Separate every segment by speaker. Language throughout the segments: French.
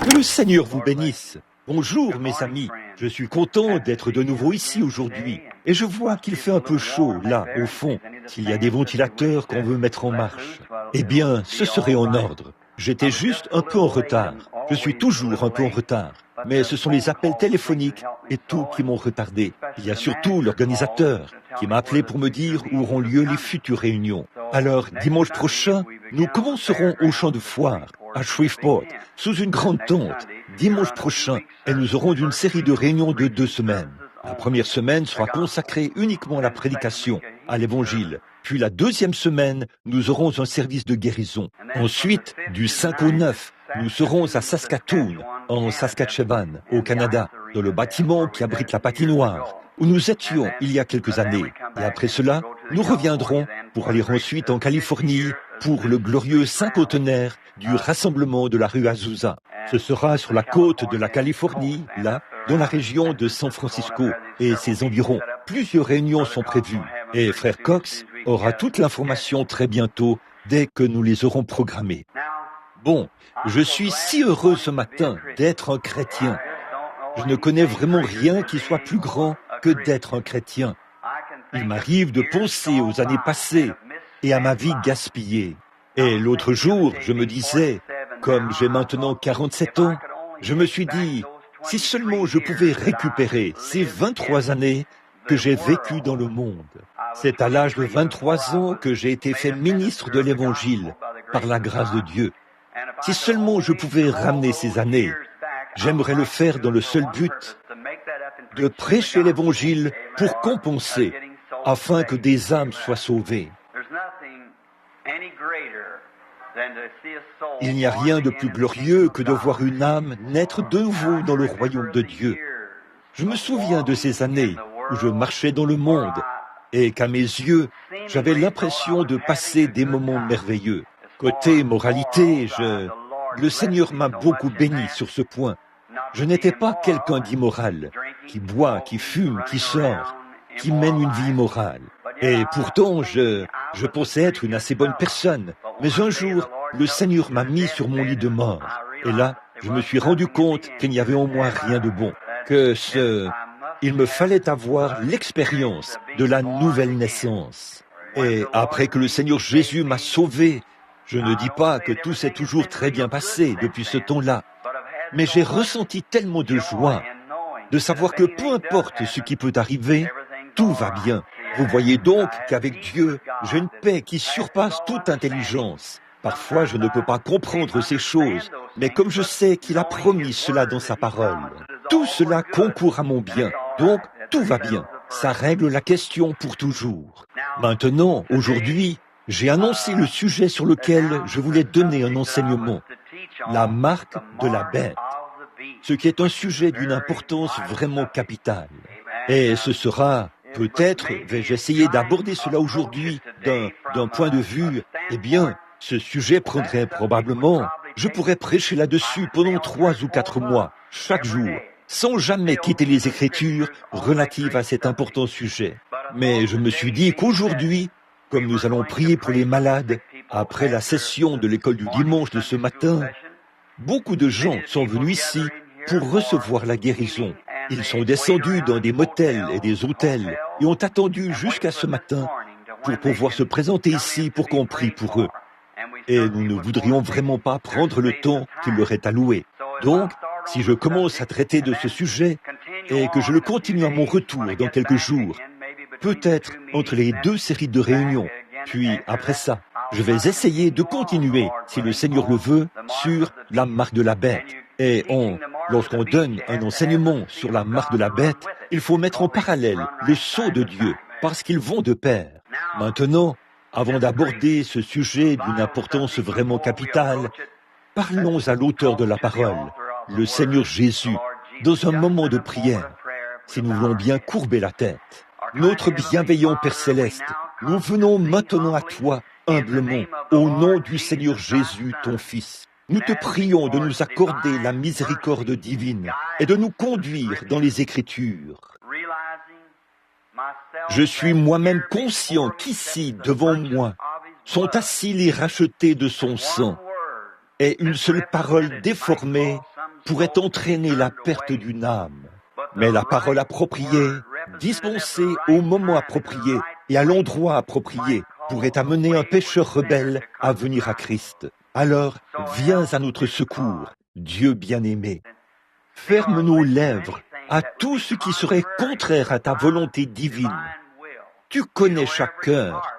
Speaker 1: Que le Seigneur vous bénisse. Bonjour mes amis, je suis content d'être de nouveau ici aujourd'hui. Et je vois qu'il fait un peu chaud là, au fond, s'il y a des ventilateurs qu'on veut mettre en marche. Eh bien, ce serait en ordre. J'étais juste un peu en retard. Je suis toujours un peu en retard. Mais ce sont les appels téléphoniques et tout qui m'ont retardé. Il y a surtout l'organisateur qui m'a appelé pour me dire où auront lieu les futures réunions. Alors, dimanche prochain, nous commencerons au champ de foire, à Shreveport, sous une grande tente, dimanche prochain, et nous aurons une série de réunions de 2 semaines. La première semaine sera consacrée uniquement à la prédication, à l'Évangile. Puis la deuxième semaine, nous aurons un service de guérison. Ensuite, du 5 au 9, nous serons à Saskatoon, en Saskatchewan, au Canada, dans le bâtiment qui abrite la patinoire, où nous étions il y a quelques années. Et après cela, nous reviendrons pour aller ensuite en Californie pour le glorieux cinquantenaire du rassemblement de la rue Azusa. Ce sera sur la côte de la Californie, là, dans la région de San Francisco et ses environs. Plusieurs réunions sont prévues et Frère Cox aura toute l'information très bientôt dès que nous les aurons programmées. Bon, je suis si heureux ce matin d'être un chrétien. Je ne connais vraiment rien qui soit plus grand que d'être un chrétien. Il m'arrive de penser aux années passées et à ma vie gaspillée. Et l'autre jour, je me disais, comme j'ai maintenant 47 ans, je me suis dit, si seulement je pouvais récupérer ces 23 années que j'ai vécues dans le monde. C'est à l'âge de 23 ans que j'ai été fait ministre de l'Évangile par la grâce de Dieu. Si seulement je pouvais ramener ces années, j'aimerais le faire dans le seul but de prêcher l'Évangile pour compenser, afin que des âmes soient sauvées. Il n'y a rien de plus glorieux que de voir une âme naître de nouveau dans le royaume de Dieu. Je me souviens de ces années où je marchais dans le monde et qu'à mes yeux, j'avais l'impression de passer des moments merveilleux. Côté moralité, le Seigneur m'a beaucoup béni sur ce point. Je n'étais pas quelqu'un d'immoral, qui boit, qui fume, qui sort, qui mène une vie immorale. Et pourtant, je pensais être une assez bonne personne. Mais un jour, le Seigneur m'a mis sur mon lit de mort. Et là, je me suis rendu compte qu'il n'y avait en moi rien de bon. Il me fallait avoir l'expérience de la nouvelle naissance. Et après que le Seigneur Jésus m'a sauvé, je ne dis pas que tout s'est toujours très bien passé depuis ce temps-là. Mais j'ai ressenti tellement de joie de savoir que peu importe ce qui peut arriver, tout va bien. Vous voyez donc qu'avec Dieu, j'ai une paix qui surpasse toute intelligence. Parfois, je ne peux pas comprendre ces choses, mais comme je sais qu'il a promis cela dans sa parole, tout cela concourt à mon bien. Donc, tout va bien. Ça règle la question pour toujours. Maintenant, aujourd'hui, j'ai annoncé le sujet sur lequel je voulais donner un enseignement. La marque de la bête. Ce qui est un sujet d'une importance vraiment capitale. Et ce sera, peut-être, vais-je essayer d'aborder cela aujourd'hui d'un point de vue, eh bien, ce sujet prendrait probablement, je pourrais prêcher là-dessus pendant 3 ou 4 mois, chaque jour, sans jamais quitter les Écritures relatives à cet important sujet. Mais je me suis dit qu'aujourd'hui, comme nous allons prier pour les malades, après la session de l'école du dimanche de ce matin, beaucoup de gens sont venus ici pour recevoir la guérison. Ils sont descendus dans des motels et des hôtels et ont attendu jusqu'à ce matin pour pouvoir se présenter ici pour qu'on prie pour eux. Et nous ne voudrions vraiment pas prendre le temps qu'il leur est alloué. Donc, si je commence à traiter de ce sujet et que je le continue à mon retour dans quelques jours, peut-être entre les 2 séries de réunions, puis après ça, je vais essayer de continuer, si le Seigneur le veut, sur la marque de la bête. Et lorsqu'on donne un enseignement sur la marque de la bête, il faut mettre en parallèle le sceau de Dieu, parce qu'ils vont de pair. Maintenant, avant d'aborder ce sujet d'une importance vraiment capitale, parlons à l'auteur de la parole, le Seigneur Jésus, dans un moment de prière, si nous voulons bien courber la tête. Notre bienveillant Père Céleste, nous venons maintenant à toi, humblement, au nom du Seigneur Jésus, ton Fils. Nous te prions de nous accorder la miséricorde divine et de nous conduire dans les Écritures. Je suis moi-même conscient qu'ici, devant moi, sont assis les rachetés de son sang, et une seule parole déformée pourrait entraîner la perte d'une âme. Mais la parole appropriée, dispensée au moment approprié et à l'endroit approprié, pourrait amener un pécheur rebelle à venir à Christ. Alors, viens à notre secours, Dieu bien-aimé. Ferme nos lèvres à tout ce qui serait contraire à ta volonté divine. Tu connais chaque cœur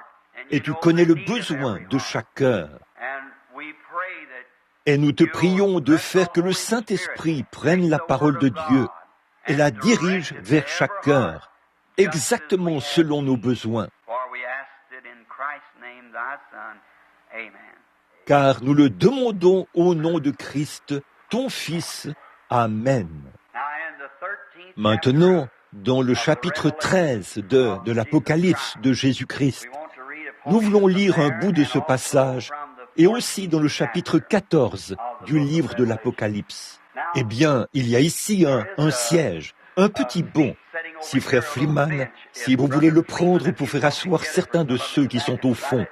Speaker 1: et tu connais le besoin de chaque cœur. Et nous te prions de faire que le Saint-Esprit prenne la parole de Dieu et la dirige vers chaque cœur, exactement selon nos besoins. Car nous le demandons au nom de Christ, ton Fils. Amen. Maintenant, dans le chapitre 13 de l'Apocalypse de Jésus-Christ, nous voulons lire un bout de ce passage et aussi dans le chapitre 14 du livre de l'Apocalypse. Eh bien, il y a ici un siège, un petit banc. Si frère Freeman, si vous voulez le prendre pour faire asseoir certains de ceux qui sont au fond,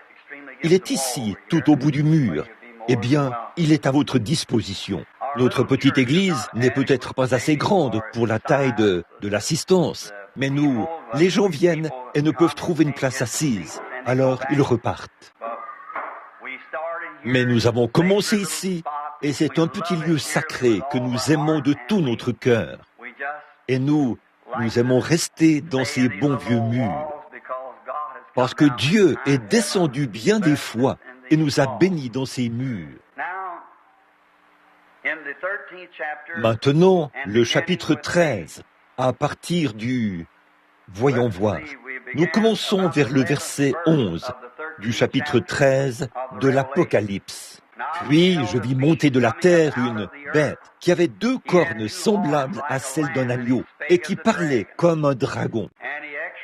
Speaker 1: il est ici, tout au bout du mur. Eh bien, il est à votre disposition. Notre petite église n'est peut-être pas assez grande pour la taille de l'assistance, mais nous, les gens viennent et ne peuvent trouver une place assise, alors ils repartent. Mais nous avons commencé ici, et c'est un petit lieu sacré que nous aimons de tout notre cœur. Et nous aimons rester dans ces bons vieux murs, parce que Dieu est descendu bien des fois et nous a bénis dans ces murs. Maintenant, le chapitre 13, à partir du... Voyons voir. Nous commençons vers le verset 11 du chapitre 13 de l'Apocalypse. Puis je vis monter de la terre une bête qui avait 2 cornes semblables à celles d'un agneau et qui parlait comme un dragon.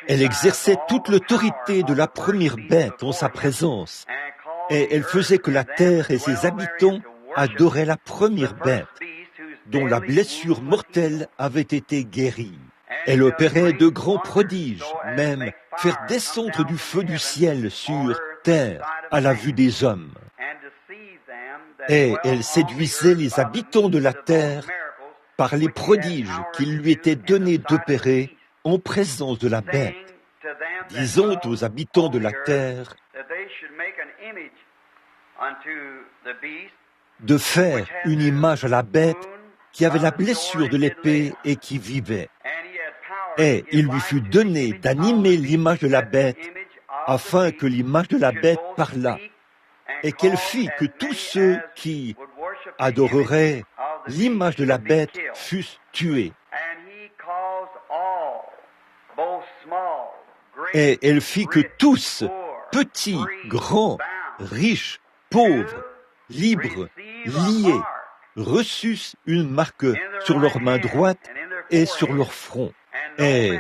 Speaker 1: Elle exerçait toute l'autorité de la première bête en sa présence et elle faisait que la terre et ses habitants adoraient la première bête dont la blessure mortelle avait été guérie. Elle opérait de grands prodiges, même faire descendre du feu du ciel sur terre à la vue des hommes. Et elle séduisait les habitants de la terre par les prodiges qu'il lui était donné d'opérer en présence de la bête, disant aux habitants de la terre de faire une image à la bête qui avait la blessure de l'épée et qui vivait. Et il lui fut donné d'animer l'image de la bête afin que l'image de la bête parlât et qu'elle fit que tous ceux qui adoreraient l'image de la bête fussent tués. Et elle fit que tous, petits, grands, riches, pauvres, libres, liés, reçussent une marque sur leur main droite et sur leur front. Et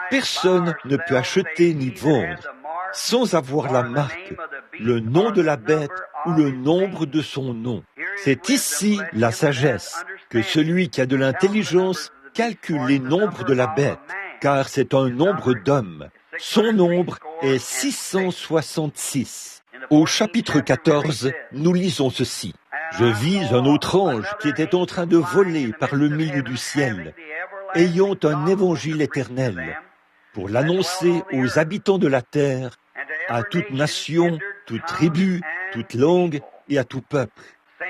Speaker 1: personne ne peut acheter ni vendre sans avoir la marque, le nom de la bête ou le nombre de son nom. C'est ici la sagesse, que celui qui a de l'intelligence calcule les nombres de la bête, car c'est un nombre d'hommes. Son nombre est 666. Au chapitre 14, nous lisons ceci. Je vis un autre ange qui était en train de voler par le milieu du ciel, ayant un évangile éternel, pour l'annoncer aux habitants de la terre, à toute nation, toute tribu, toute langue et à tout peuple.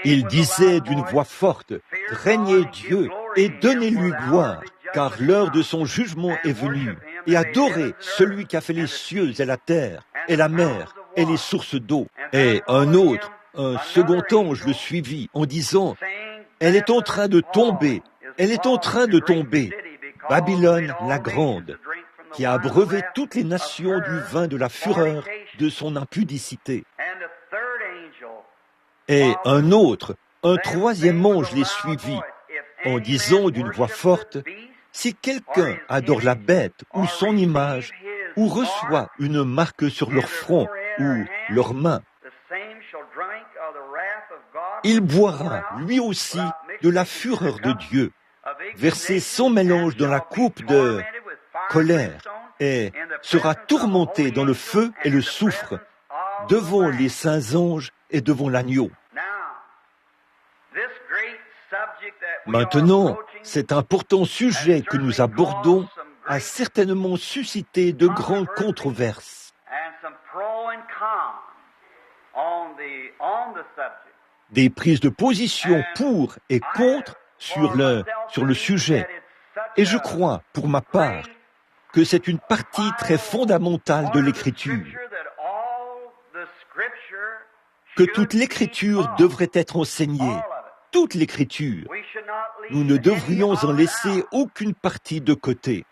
Speaker 1: Il disait d'une voix forte, « Craignez Dieu et donnez-lui gloire, car l'heure de son jugement est venue, et adorez celui qui a fait les cieux et la terre, et la mer, et les sources d'eau. » Et un second ange le suivit en disant, « Elle est en train de tomber, elle est en train de tomber, Babylone la grande, qui a abreuvé toutes les nations du vin de la fureur de son impudicité. » Et un troisième ange les suivit, en disant d'une voix forte, « Si quelqu'un adore la bête ou son image, ou reçoit une marque sur leur front ou leurs mains, il boira lui aussi de la fureur de Dieu, versé sans mélange dans la coupe de colère, et sera tourmenté dans le feu et le soufre, devant les saints anges et devant l'agneau. » Maintenant, cet important sujet que nous abordons a certainement suscité de grandes controverses. Des prises de position pour et contre sur le sujet. Et je crois, pour ma part, que c'est une partie très fondamentale de l'Écriture, que toute l'Écriture devrait être enseignée, toute l'Écriture. Nous ne devrions en laisser aucune partie de côté.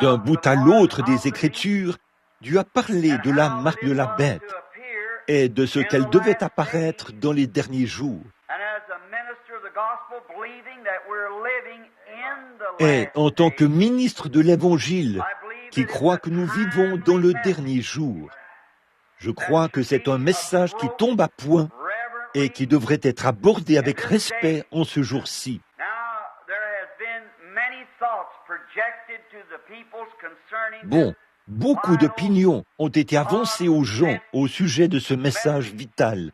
Speaker 1: D'un bout à l'autre des Écritures, Dieu a parlé de la marque de la bête et de ce qu'elle devait apparaître dans les derniers jours. Et en tant que ministre de l'Évangile, qui croit que nous vivons dans le dernier jour, je crois que c'est un message qui tombe à point et qui devrait être abordé avec respect en ce jour-ci. Bon, beaucoup d'opinions ont été avancées aux gens au sujet de ce message vital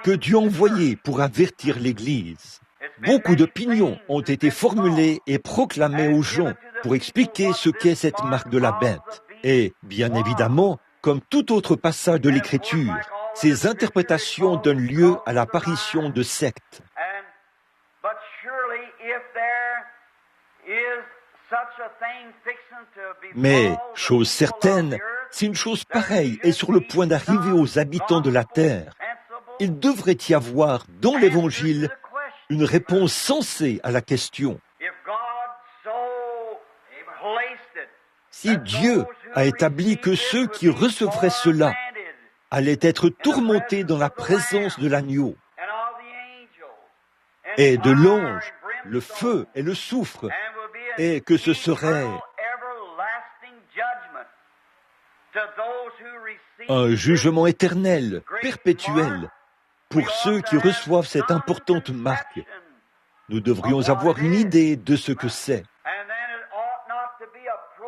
Speaker 1: que Dieu a envoyé pour avertir l'Église. Beaucoup d'opinions ont été formulées et proclamées aux gens pour expliquer ce qu'est cette marque de la bête. Et, bien évidemment, comme tout autre passage de l'Écriture, ces interprétations donnent lieu à l'apparition de sectes. Mais, chose certaine, si une chose pareille est sur le point d'arriver aux habitants de la terre, il devrait y avoir dans l'Évangile une réponse sensée à la question. Si Dieu a établi que ceux qui recevraient cela allaient être tourmentés dans la présence de l'agneau et de l'ange, le feu et le soufre, et que ce serait un jugement éternel, perpétuel, pour ceux qui reçoivent cette importante marque, nous devrions avoir une idée de ce que c'est.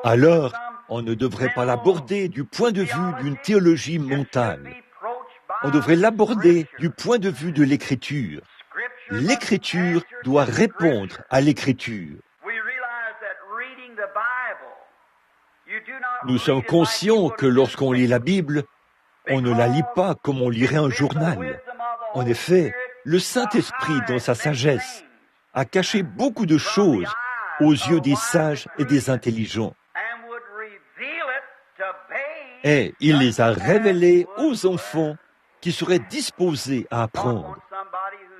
Speaker 1: Alors, on ne devrait pas l'aborder du point de vue d'une théologie mentale. On devrait l'aborder du point de vue de l'Écriture. L'Écriture doit répondre à l'Écriture. Nous sommes conscients que lorsqu'on lit la Bible, on ne la lit pas comme on lirait un journal. En effet, le Saint-Esprit, dans sa sagesse, a caché beaucoup de choses aux yeux des sages et des intelligents. Et il les a révélées aux enfants qui seraient disposés à apprendre.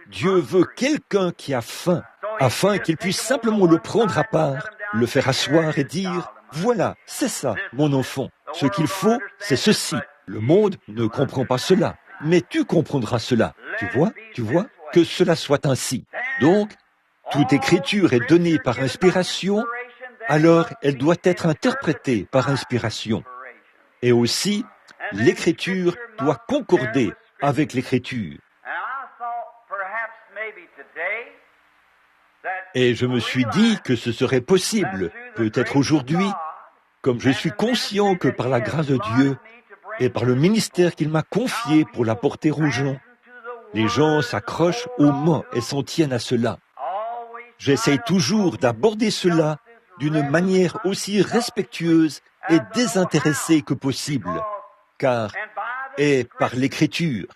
Speaker 1: Dieu veut quelqu'un qui a faim, afin qu'il puisse simplement le prendre à part, le faire asseoir et dire « Voilà, c'est ça, mon enfant. Ce qu'il faut, c'est ceci. Le monde ne comprend pas cela, mais tu comprendras cela. Tu vois, que cela soit ainsi. Donc, toute écriture est donnée par inspiration, alors elle doit être interprétée par inspiration. Et aussi, l'écriture doit concorder avec l'écriture. Et je me suis dit que ce serait possible, peut-être aujourd'hui, comme je suis conscient que par la grâce de Dieu et par le ministère qu'il m'a confié pour l'apporter aux gens s'accrochent aux mains et s'en tiennent à cela. J'essaie toujours d'aborder cela d'une manière aussi respectueuse et désintéressée que possible, car est par l'écriture.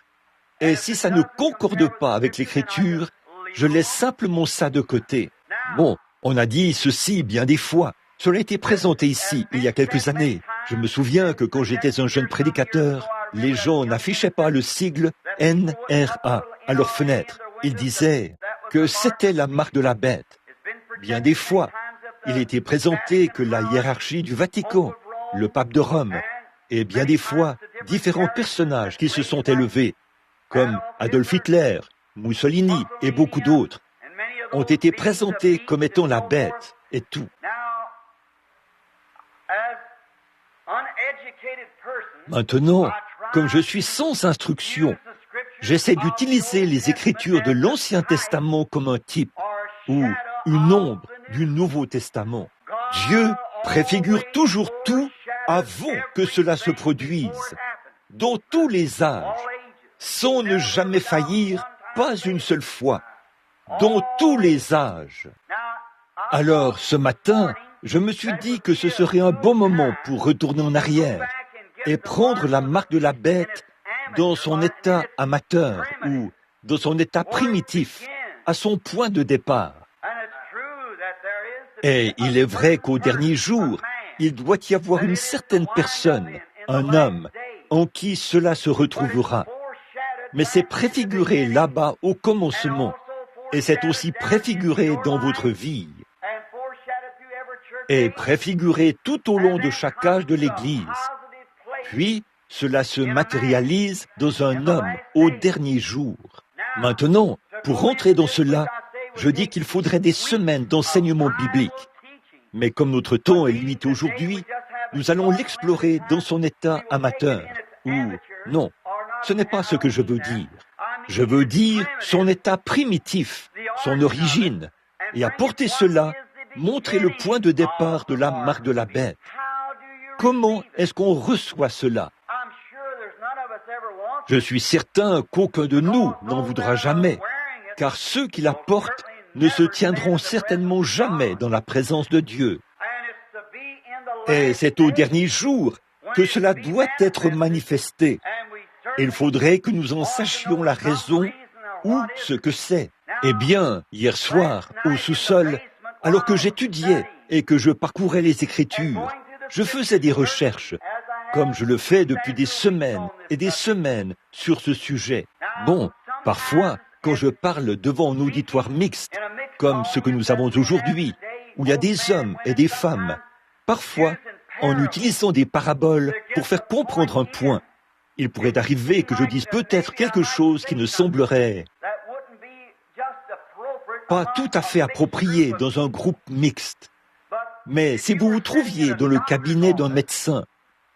Speaker 1: Et si ça ne concorde pas avec l'écriture, je laisse simplement ça de côté. Bon, on a dit ceci bien des fois. Cela a été présenté ici, il y a quelques années. Je me souviens que quand j'étais un jeune prédicateur, les gens n'affichaient pas le sigle NRA à leur fenêtre. Ils disaient que c'était la marque de la bête. Bien des fois, il était présenté que la hiérarchie du Vatican, le pape de Rome, et bien des fois, différents personnages qui se sont élevés, comme Adolf Hitler, Mussolini et beaucoup d'autres, ont été présentés comme étant la bête et tout. Maintenant, comme je suis sans instruction, j'essaie d'utiliser les Écritures de l'Ancien Testament comme un type ou une ombre du Nouveau Testament. Dieu préfigure toujours tout avant que cela se produise, dans tous les âges. sans ne jamais faillir, pas une seule fois, dans tous les âges. Alors, ce matin, je me suis dit que ce serait un bon moment pour retourner en arrière et prendre la marque de la bête dans son état amateur ou dans son état primitif, à son point de départ. Et il est vrai qu'au dernier jour, il doit y avoir une certaine personne, un homme, en qui cela se retrouvera. Mais c'est préfiguré là-bas au commencement, et c'est aussi préfiguré dans votre vie, et préfiguré tout au long de chaque âge de l'Église. Puis, cela se matérialise dans un homme au dernier jour. Maintenant, pour rentrer dans cela, je dis qu'il faudrait des semaines d'enseignement biblique. Mais comme notre temps est limité aujourd'hui, nous allons l'explorer dans son état amateur. Ou non, ce n'est pas ce que je veux dire. Je veux dire son état primitif, son origine, et apporter cela, montrer le point de départ de la marque de la bête. Comment est-ce qu'on reçoit cela? Je suis certain qu'aucun de nous n'en voudra jamais, car ceux qui la portent ne se tiendront certainement jamais dans la présence de Dieu. Et c'est au dernier jour que cela doit être manifesté. Il faudrait que nous en sachions la raison ou ce que c'est. Eh bien, hier soir, au sous-sol, alors que j'étudiais et que je parcourais les Écritures, je faisais des recherches, comme je le fais depuis des semaines et des semaines sur ce sujet. Bon, parfois, quand je parle devant un auditoire mixte, comme ce que nous avons aujourd'hui, où il y a des hommes et des femmes, parfois, en utilisant des paraboles pour faire comprendre un point, il pourrait arriver que je dise peut-être quelque chose qui ne semblerait pas tout à fait approprié dans un groupe mixte. Mais si vous vous trouviez dans le cabinet d'un médecin,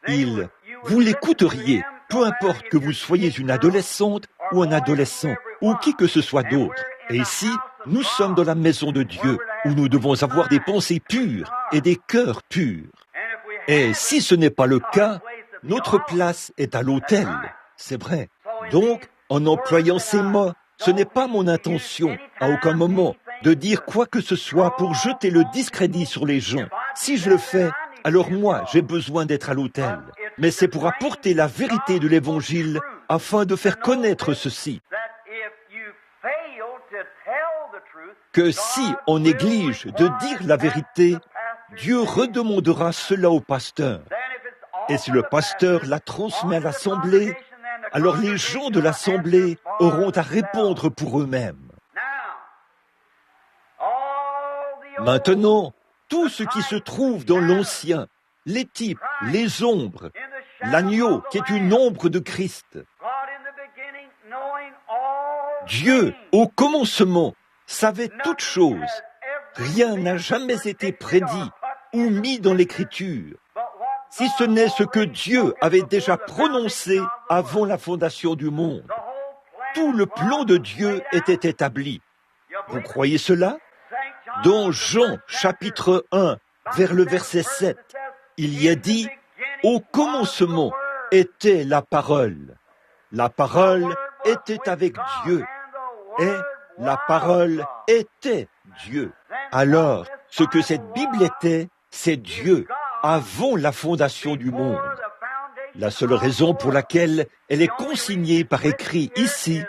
Speaker 1: vous l'écouteriez, peu importe que vous soyez une adolescente ou un adolescent, ou qui que ce soit d'autre. Et ici, nous sommes dans la maison de Dieu, où nous devons avoir des pensées pures et des cœurs purs. Et si ce n'est pas le cas, notre place est à l'autel, c'est vrai. Donc, en employant ces mots, ce n'est pas mon intention, à aucun moment, de dire quoi que ce soit pour jeter le discrédit sur les gens. Si je le fais, alors moi, j'ai besoin d'être à l'autel. Mais c'est pour apporter la vérité de l'Évangile afin de faire connaître ceci. Que si on néglige de dire la vérité, Dieu redemandera cela au pasteur. Et si le pasteur la transmet à l'Assemblée, alors les gens de l'Assemblée auront à répondre pour eux-mêmes. Maintenant, tout ce qui se trouve dans l'Ancien, les types, les ombres, l'agneau qui est une ombre de Christ. Dieu, au commencement, savait toutes choses. Rien n'a jamais été prédit ou mis dans l'Écriture, si ce n'est ce que Dieu avait déjà prononcé avant la fondation du monde. Tout le plan de Dieu était établi. Vous croyez cela? Dans Jean, chapitre 1, vers le verset 7, il y a dit « Au commencement était la parole. La parole était avec Dieu. Et la parole était Dieu. » Alors, ce que cette Bible était, c'est Dieu, avant la fondation du monde. La seule raison pour laquelle elle est consignée par écrit ici,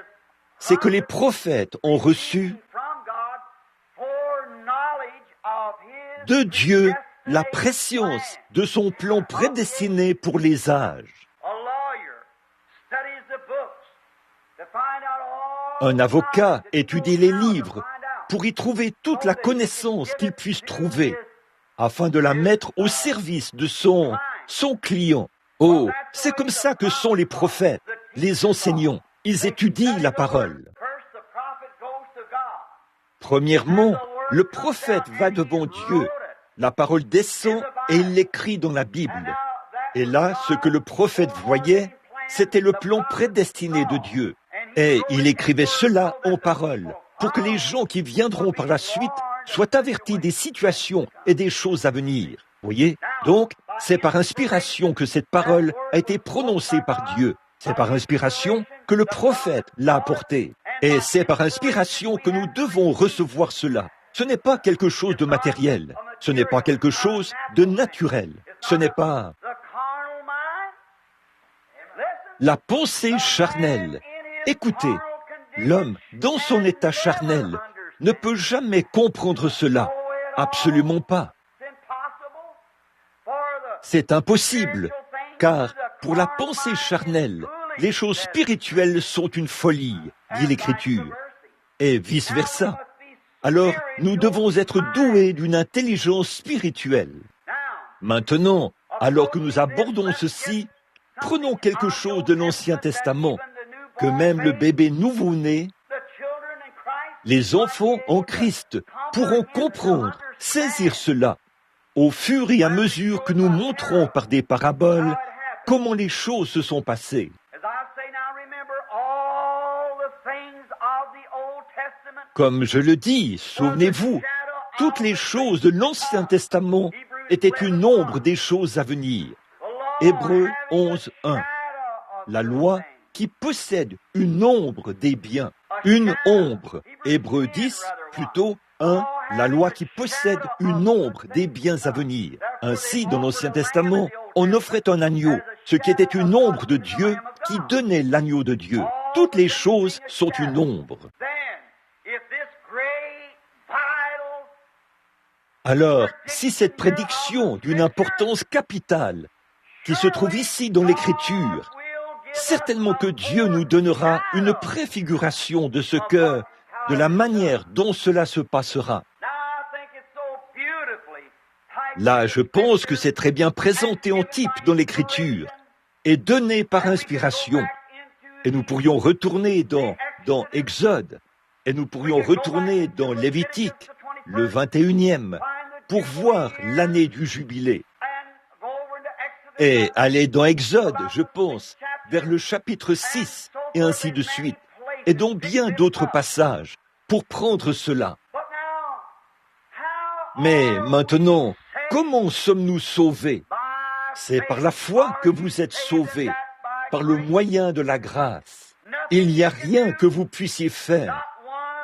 Speaker 1: c'est que les prophètes ont reçu de Dieu la préscience de son plan prédestiné pour les âges. Un avocat étudie les livres pour y trouver toute la connaissance qu'il puisse trouver, afin de la mettre au service de son client. Oh, c'est comme ça que sont les prophètes, les enseignants. Ils étudient la parole. Premièrement, le prophète va devant Dieu. La parole descend et il l'écrit dans la Bible. Et là, ce que le prophète voyait, c'était le plan prédestiné de Dieu. Et il écrivait cela en parole, pour que les gens qui viendront par la suite soient avertis des situations et des choses à venir. Voyez? Donc, c'est par inspiration que cette parole a été prononcée par Dieu. C'est par inspiration que le prophète l'a apporté. Et c'est par inspiration que nous devons recevoir cela. Ce n'est pas quelque chose de matériel. Ce n'est pas quelque chose de naturel. Ce n'est pas la pensée charnelle. Écoutez, l'homme, dans son état charnel, ne peut jamais comprendre cela. Absolument pas. C'est impossible, car pour la pensée charnelle, les choses spirituelles sont une folie, dit l'Écriture, et vice-versa. Alors, nous devons être doués d'une intelligence spirituelle. Maintenant, alors que nous abordons ceci, prenons quelque chose de l'Ancien Testament, que même le bébé nouveau-né, les enfants en Christ pourront comprendre, saisir cela, au fur et à mesure que nous montrons par des paraboles comment les choses se sont passées. Comme je le dis, souvenez-vous, toutes les choses de l'Ancien Testament étaient une ombre des choses à venir. Hébreux 11, 1. La loi qui possède une ombre des biens. Une ombre. Hébreux 10, plutôt 1. La loi qui possède une ombre des biens à venir. Ainsi, dans l'Ancien Testament, on offrait un agneau, ce qui était une ombre de Dieu, qui donnait l'agneau de Dieu. Toutes les choses sont une ombre. Alors, si cette prédiction d'une importance capitale, qui se trouve ici dans l'Écriture, certainement que Dieu nous donnera une préfiguration de ce que, de la manière dont cela se passera. Là, je pense que c'est très bien présenté en type dans l'Écriture et donné par inspiration. Et nous pourrions retourner dans Exode, et nous pourrions retourner dans Lévitique, le 21e, pour voir l'année du jubilé. Et aller dans Exode, je pense, vers le chapitre 6, et ainsi de suite, et dans bien d'autres passages, pour prendre cela. Mais maintenant, comment sommes-nous sauvés? C'est par la foi que vous êtes sauvés, par le moyen de la grâce. Il n'y a rien que vous puissiez faire.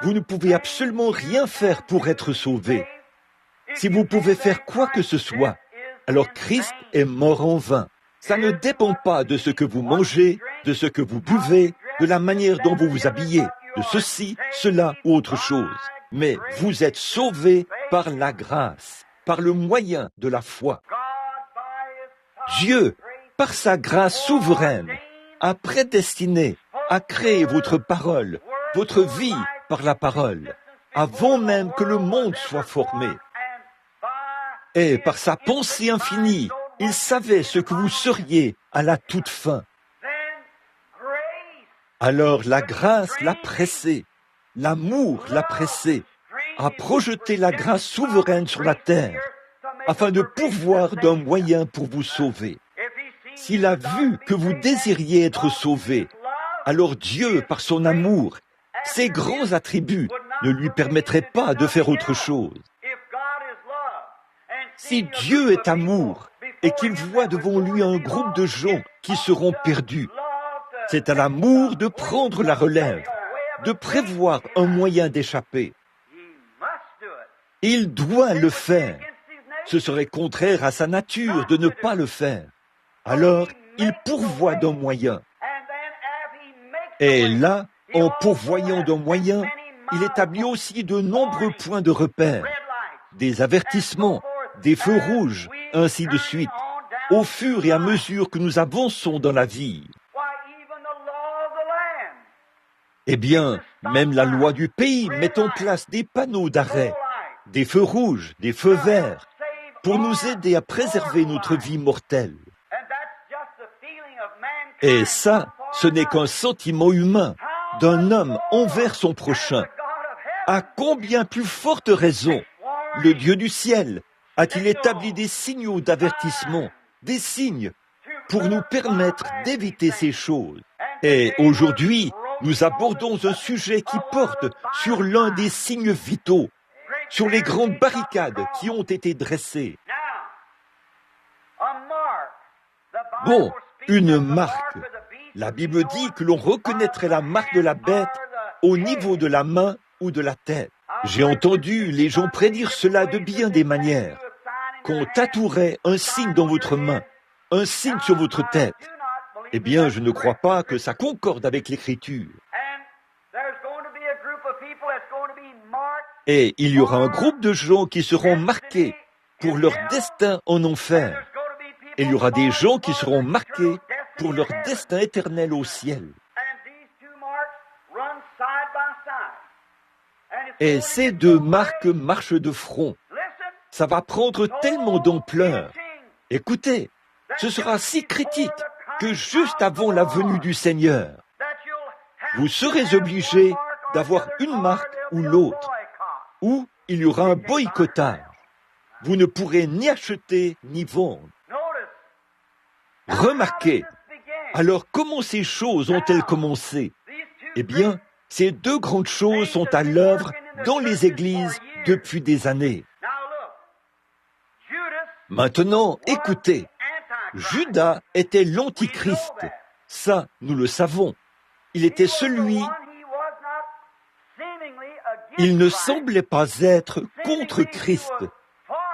Speaker 1: Vous ne pouvez absolument rien faire pour être sauvés. Si vous pouvez faire quoi que ce soit, alors Christ est mort en vain. Ça ne dépend pas de ce que vous mangez, de ce que vous buvez, de la manière dont vous vous habillez, de ceci, cela ou autre chose. Mais vous êtes sauvés par la grâce, par le moyen de la foi. Dieu, par sa grâce souveraine, a prédestiné à créer votre parole, votre vie par la parole, avant même que le monde soit formé. Et par sa pensée infinie, il savait ce que vous seriez à la toute fin. Alors la grâce l'a pressé, l'amour l'a pressé, a projeté la grâce souveraine sur la terre, afin de pourvoir d'un moyen pour vous sauver. S'il a vu que vous désiriez être sauvés, alors Dieu, par son amour, ses grands attributs, ne lui permettraient pas de faire autre chose. Si Dieu est amour et qu'il voit devant lui un groupe de gens qui seront perdus, c'est à l'amour de prendre la relève, de prévoir un moyen d'échapper. Il doit le faire. Ce serait contraire à sa nature de ne pas le faire. Alors, il pourvoit d'un moyen. Et là, en pourvoyant d'un moyen, il établit aussi de nombreux points de repère, des avertissements, des feux rouges, ainsi de suite, au fur et à mesure que nous avançons dans la vie. Eh bien, même la loi du pays met en place des panneaux d'arrêt, des feux rouges, des feux verts, pour nous aider à préserver notre vie mortelle. Et ça, ce n'est qu'un sentiment humain d'un homme envers son prochain. À combien plus forte raison, le Dieu du ciel a-t-il établi des signaux d'avertissement, des signes, pour nous permettre d'éviter ces choses. Et aujourd'hui, nous abordons un sujet qui porte sur l'un des signes vitaux, sur les grandes barricades qui ont été dressées. Bon, une marque. La Bible dit que l'on reconnaîtrait la marque de la bête au niveau de la main ou de la tête. J'ai entendu les gens prédire cela de bien des manières, qu'on tatouerait un signe dans votre main, un signe sur votre tête. Eh bien, je ne crois pas que ça concorde avec l'Écriture. Et il y aura un groupe de gens qui seront marqués pour leur destin en enfer. Et il y aura des gens qui seront marqués pour leur destin éternel au ciel. Et ces deux marques marchent de front. Ça va prendre tellement d'ampleur. Écoutez, ce sera si critique que juste avant la venue du Seigneur, vous serez obligés d'avoir une marque ou l'autre, ou il y aura un boycottage. Vous ne pourrez ni acheter ni vendre. Remarquez, alors comment ces choses ont-elles commencé? Eh bien, ces deux grandes choses sont à l'œuvre dans les églises depuis des années. Maintenant, écoutez, Judas était l'Antichrist. Ça, nous le savons. Il était celui... Il ne semblait pas être contre Christ.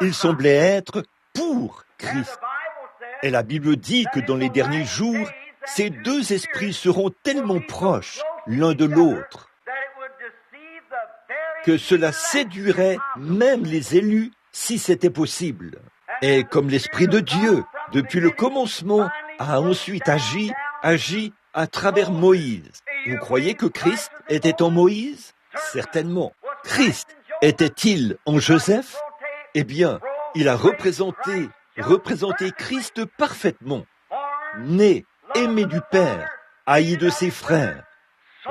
Speaker 1: Il semblait être pour Christ. Et la Bible dit que dans les derniers jours, ces deux esprits seront tellement proches l'un de l'autre que cela séduirait même les élus si c'était possible. Et comme l'Esprit de Dieu, depuis le commencement, a ensuite agi à travers Moïse. Vous croyez que Christ était en Moïse? Certainement. Christ était-il en Joseph? Eh bien, il a représenté Christ parfaitement. Né, aimé du Père, haï de ses frères,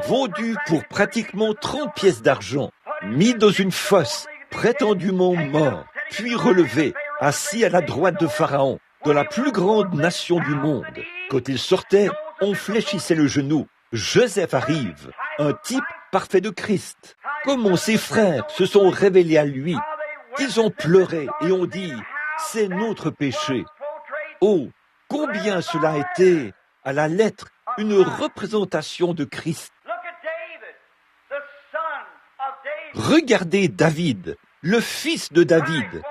Speaker 1: vendu pour pratiquement 30 pièces d'argent, mis dans une fosse, prétendument mort, puis relevé, assis à la droite de Pharaon, de la plus grande nation du monde. Quand il sortait, on fléchissait le genou. Joseph arrive, un type parfait de Christ. Comment ses frères se sont révélés à lui. Ils ont pleuré et ont dit, c'est notre péché. Oh, combien cela a été, à la lettre, une représentation de Christ. Regardez David, le fils de David.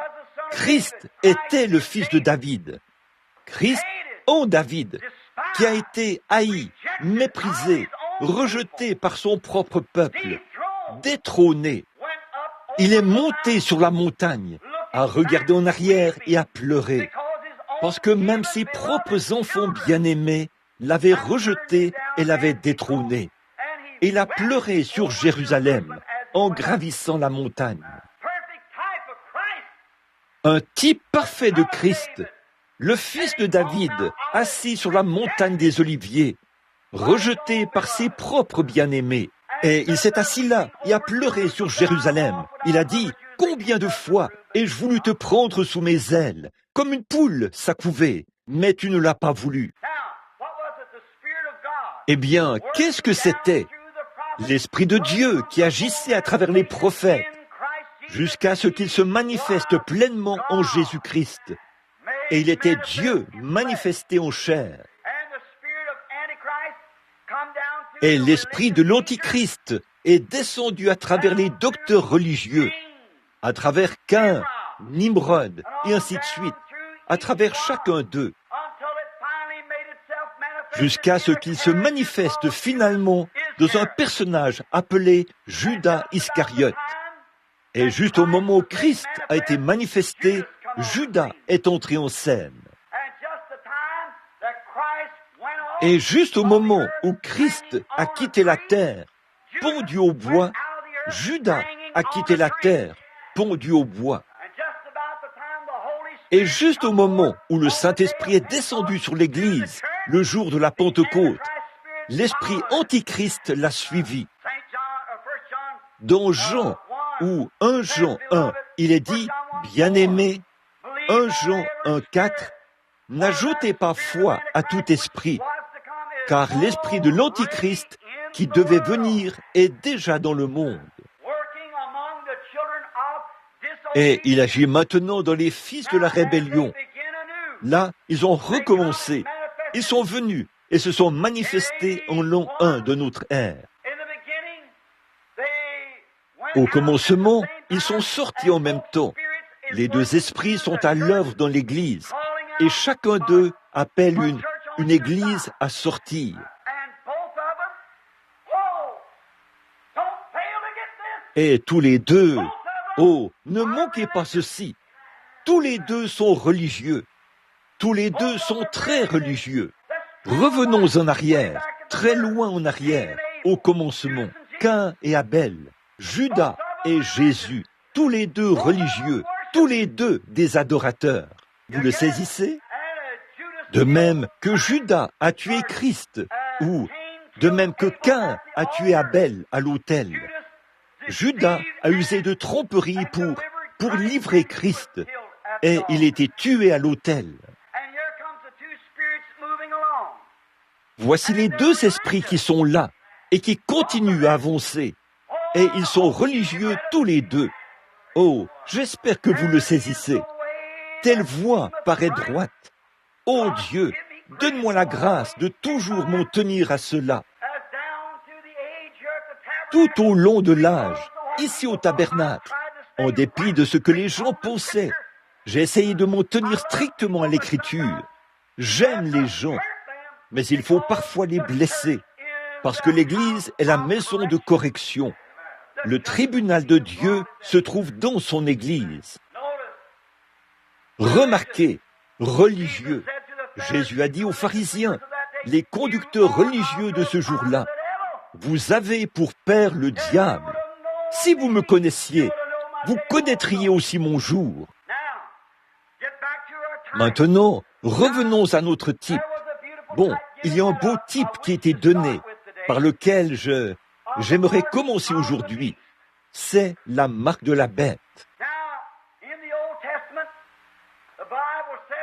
Speaker 1: Christ était le fils de David. Christ en David, qui a été haï, méprisé, rejeté par son propre peuple, détrôné. Il est monté sur la montagne, à regarder en arrière et à pleurer, parce que même ses propres enfants bien-aimés l'avaient rejeté et l'avaient détrôné. Et il a pleuré sur Jérusalem en gravissant la montagne. Un type parfait de Christ, le fils de David, assis sur la montagne des Oliviers, rejeté par ses propres bien-aimés. Et il s'est assis là et a pleuré sur Jérusalem. Il a dit, « Combien de fois ai-je voulu te prendre sous mes ailes, comme une poule s'accouver, mais tu ne l'as pas voulu. » Eh bien, qu'est-ce que c'était? L'Esprit de Dieu qui agissait à travers les prophètes, jusqu'à ce qu'il se manifeste pleinement en Jésus-Christ. Et il était Dieu manifesté en chair. Et l'esprit de l'Antichrist est descendu à travers les docteurs religieux, à travers Caïn, Nimrod, et ainsi de suite, à travers chacun d'eux, jusqu'à ce qu'il se manifeste finalement dans un personnage appelé Judas Iscariote. Et juste au moment où Christ a été manifesté, Judas est entré en scène. Et juste au moment où Christ a quitté la terre, pendu au bois, Judas a quitté la terre, pendu au bois. Et juste au moment où le Saint-Esprit est descendu sur l'Église, le jour de la Pentecôte, l'esprit antichrist l'a suivi. Dans Jean, ou 1 Jean 1, il est dit, « Bien-aimés, 1 Jean 1,4, n'ajoutez pas foi à tout esprit, car l'esprit de l'Antichrist qui devait venir est déjà dans le monde. » Et il agit maintenant dans les fils de la rébellion. Là, ils ont recommencé. Ils sont venus et se sont manifestés en l'an 1 de notre ère. Au commencement, ils sont sortis en même temps. Les deux esprits sont à l'œuvre dans l'Église, et chacun d'eux appelle une Église à sortir. Et tous les deux, oh, ne manquez pas ceci, tous les deux sont religieux, tous les deux sont très religieux. Revenons en arrière, très loin en arrière, au commencement, Caïn et Abel, Judas et Jésus, tous les deux religieux, tous les deux des adorateurs. Vous le saisissez? De même que Judas a tué Christ, ou de même que Caïn a tué Abel à l'autel. Judas a usé de tromperie pour livrer Christ, et il était tué à l'autel. Voici les deux esprits qui sont là et qui continuent à avancer, et ils sont religieux tous les deux. Oh, j'espère que vous le saisissez. Telle voie paraît droite. Oh Dieu, donne-moi la grâce de toujours m'en tenir à cela. Tout au long de l'âge, ici au tabernacle, en dépit de ce que les gens pensaient, j'ai essayé de m'en tenir strictement à l'Écriture. J'aime les gens, mais il faut parfois les blesser, parce que l'Église est la maison de correction. Le tribunal de Dieu se trouve dans son Église. Remarquez, religieux. Jésus a dit aux pharisiens, les conducteurs religieux de ce jour-là, vous avez pour père le diable. Si vous me connaissiez, vous connaîtriez aussi mon jour. Maintenant, revenons à notre type. Bon, il y a un beau type qui a été donné, par lequel j'aimerais commencer aujourd'hui. C'est la marque de la bête.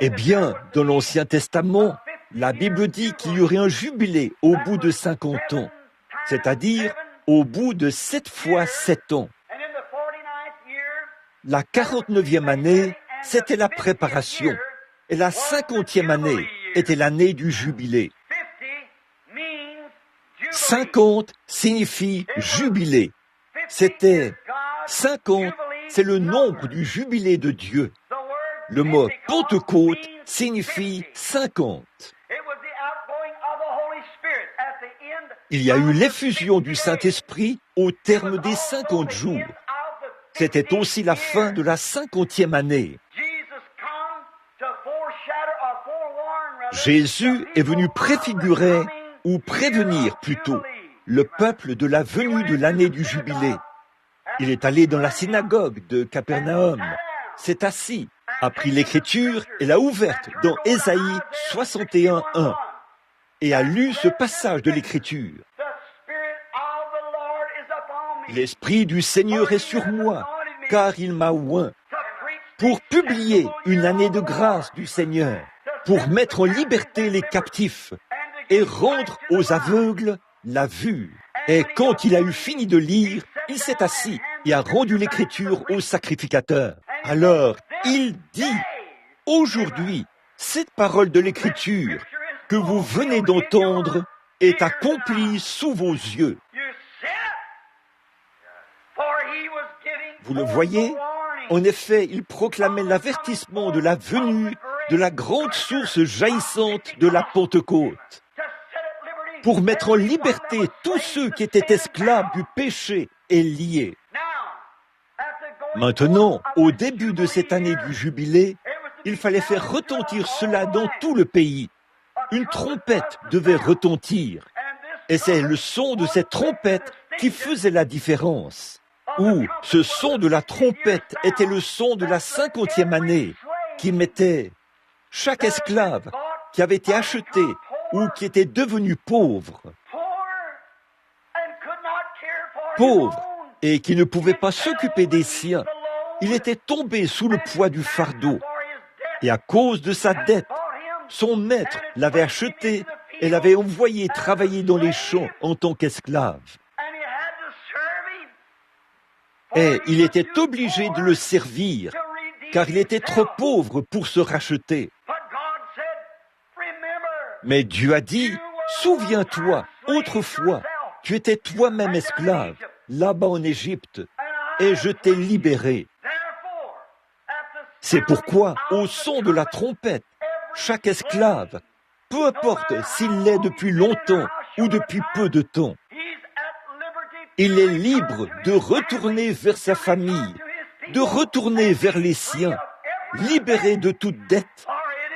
Speaker 1: Eh bien, dans l'Ancien Testament, la Bible dit qu'il y aurait un jubilé au bout de 50 ans, c'est-à-dire au bout de 7 fois 7 ans. La 49e année, c'était la préparation, et la 50e année était l'année du jubilé. 50 signifie jubilé. C'était 50, c'est le nombre du jubilé de Dieu. Le mot Pentecôte signifie 50. Il y a eu l'effusion du Saint-Esprit au terme des 50 jours. C'était aussi la fin de la 50e année. Jésus est venu préfigurer, ou prévenir plutôt, le peuple de la venue de l'année du jubilé. Il est allé dans la synagogue de Capernaum, s'est assis, a pris l'écriture et l'a ouverte dans Ésaïe 61:1 et a lu ce passage de l'écriture. L'Esprit du Seigneur est sur moi, car il m'a oint pour publier une année de grâce du Seigneur, pour mettre en liberté les captifs et rendre aux aveugles la vue. Et quand il a eu fini de lire, il s'est assis et a rendu l'écriture au sacrificateur. Alors, il dit, aujourd'hui, cette parole de l'écriture que vous venez d'entendre est accomplie sous vos yeux. Vous le voyez? En effet, il proclamait l'avertissement de la venue de la grande source jaillissante de la Pentecôte, pour mettre en liberté tous ceux qui étaient esclaves du péché et liés. Maintenant, au début de cette année du jubilé, il fallait faire retentir cela dans tout le pays. Une trompette devait retentir, et c'est le son de cette trompette qui faisait la différence. Ou ce son de la trompette était le son de la 50e année, qui mettait chaque esclave qui avait été acheté ou qui était devenu pauvre et qui ne pouvait pas s'occuper des siens. Il était tombé sous le poids du fardeau. Et à cause de sa dette, son maître l'avait acheté et l'avait envoyé travailler dans les champs en tant qu'esclave. Et il était obligé de le servir, car il était trop pauvre pour se racheter. Mais Dieu a dit, Souviens-toi, autrefois, tu étais toi-même esclave, là-bas en Égypte, et je t'ai libéré. C'est pourquoi, au son de la trompette, chaque esclave, peu importe s'il l'est depuis longtemps ou depuis peu de temps, il est libre de retourner vers sa famille, de retourner vers les siens, libéré de toute dette,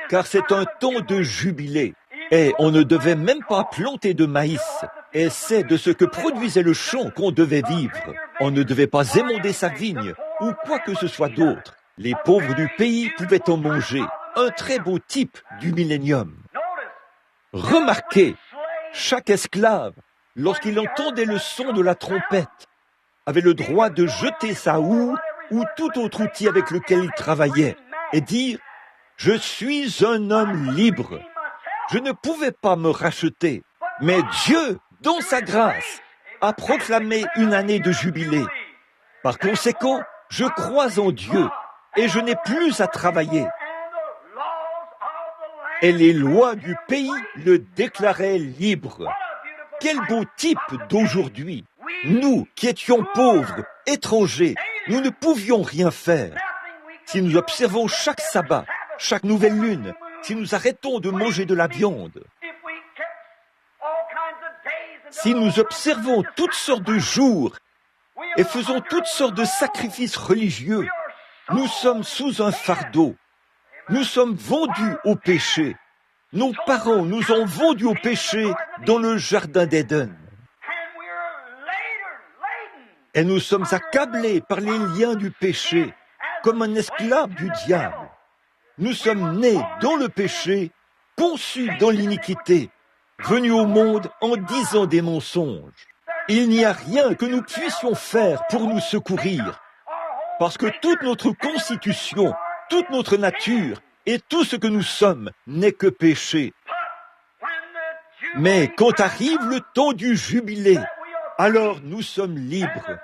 Speaker 1: car c'est un temps de jubilé. Et on ne devait même pas planter de maïs, et c'est de ce que produisait le champ qu'on devait vivre. On ne devait pas émonder sa vigne, ou quoi que ce soit d'autre. Les pauvres du pays pouvaient en manger, un très beau type du millénium. Remarquez, chaque esclave, lorsqu'il entendait le son de la trompette, avait le droit de jeter sa houe ou tout autre outil avec lequel il travaillait et dire « Je suis un homme libre. Je ne pouvais pas me racheter, mais Dieu, dans sa grâce, a proclamé une année de jubilé. Par conséquent, je crois en Dieu et je n'ai plus à travailler. » Et les lois du pays le déclaraient libre. Quel beau type d'aujourd'hui! Nous, qui étions pauvres, étrangers, nous ne pouvions rien faire. Si nous observons chaque sabbat, chaque nouvelle lune, si nous arrêtons de manger de la viande, si nous observons toutes sortes de jours et faisons toutes sortes de sacrifices religieux, nous sommes sous un fardeau. Nous sommes vendus au péché. Nos parents nous ont vendus au péché dans le jardin d'Éden. Et nous sommes accablés par les liens du péché, comme un esclave du diable. Nous sommes nés dans le péché, conçus dans l'iniquité, venus au monde en disant des mensonges. Il n'y a rien que nous puissions faire pour nous secourir, parce que toute notre constitution, toute notre nature et tout ce que nous sommes n'est que péché. Mais quand arrive le temps du jubilé, alors nous sommes libres.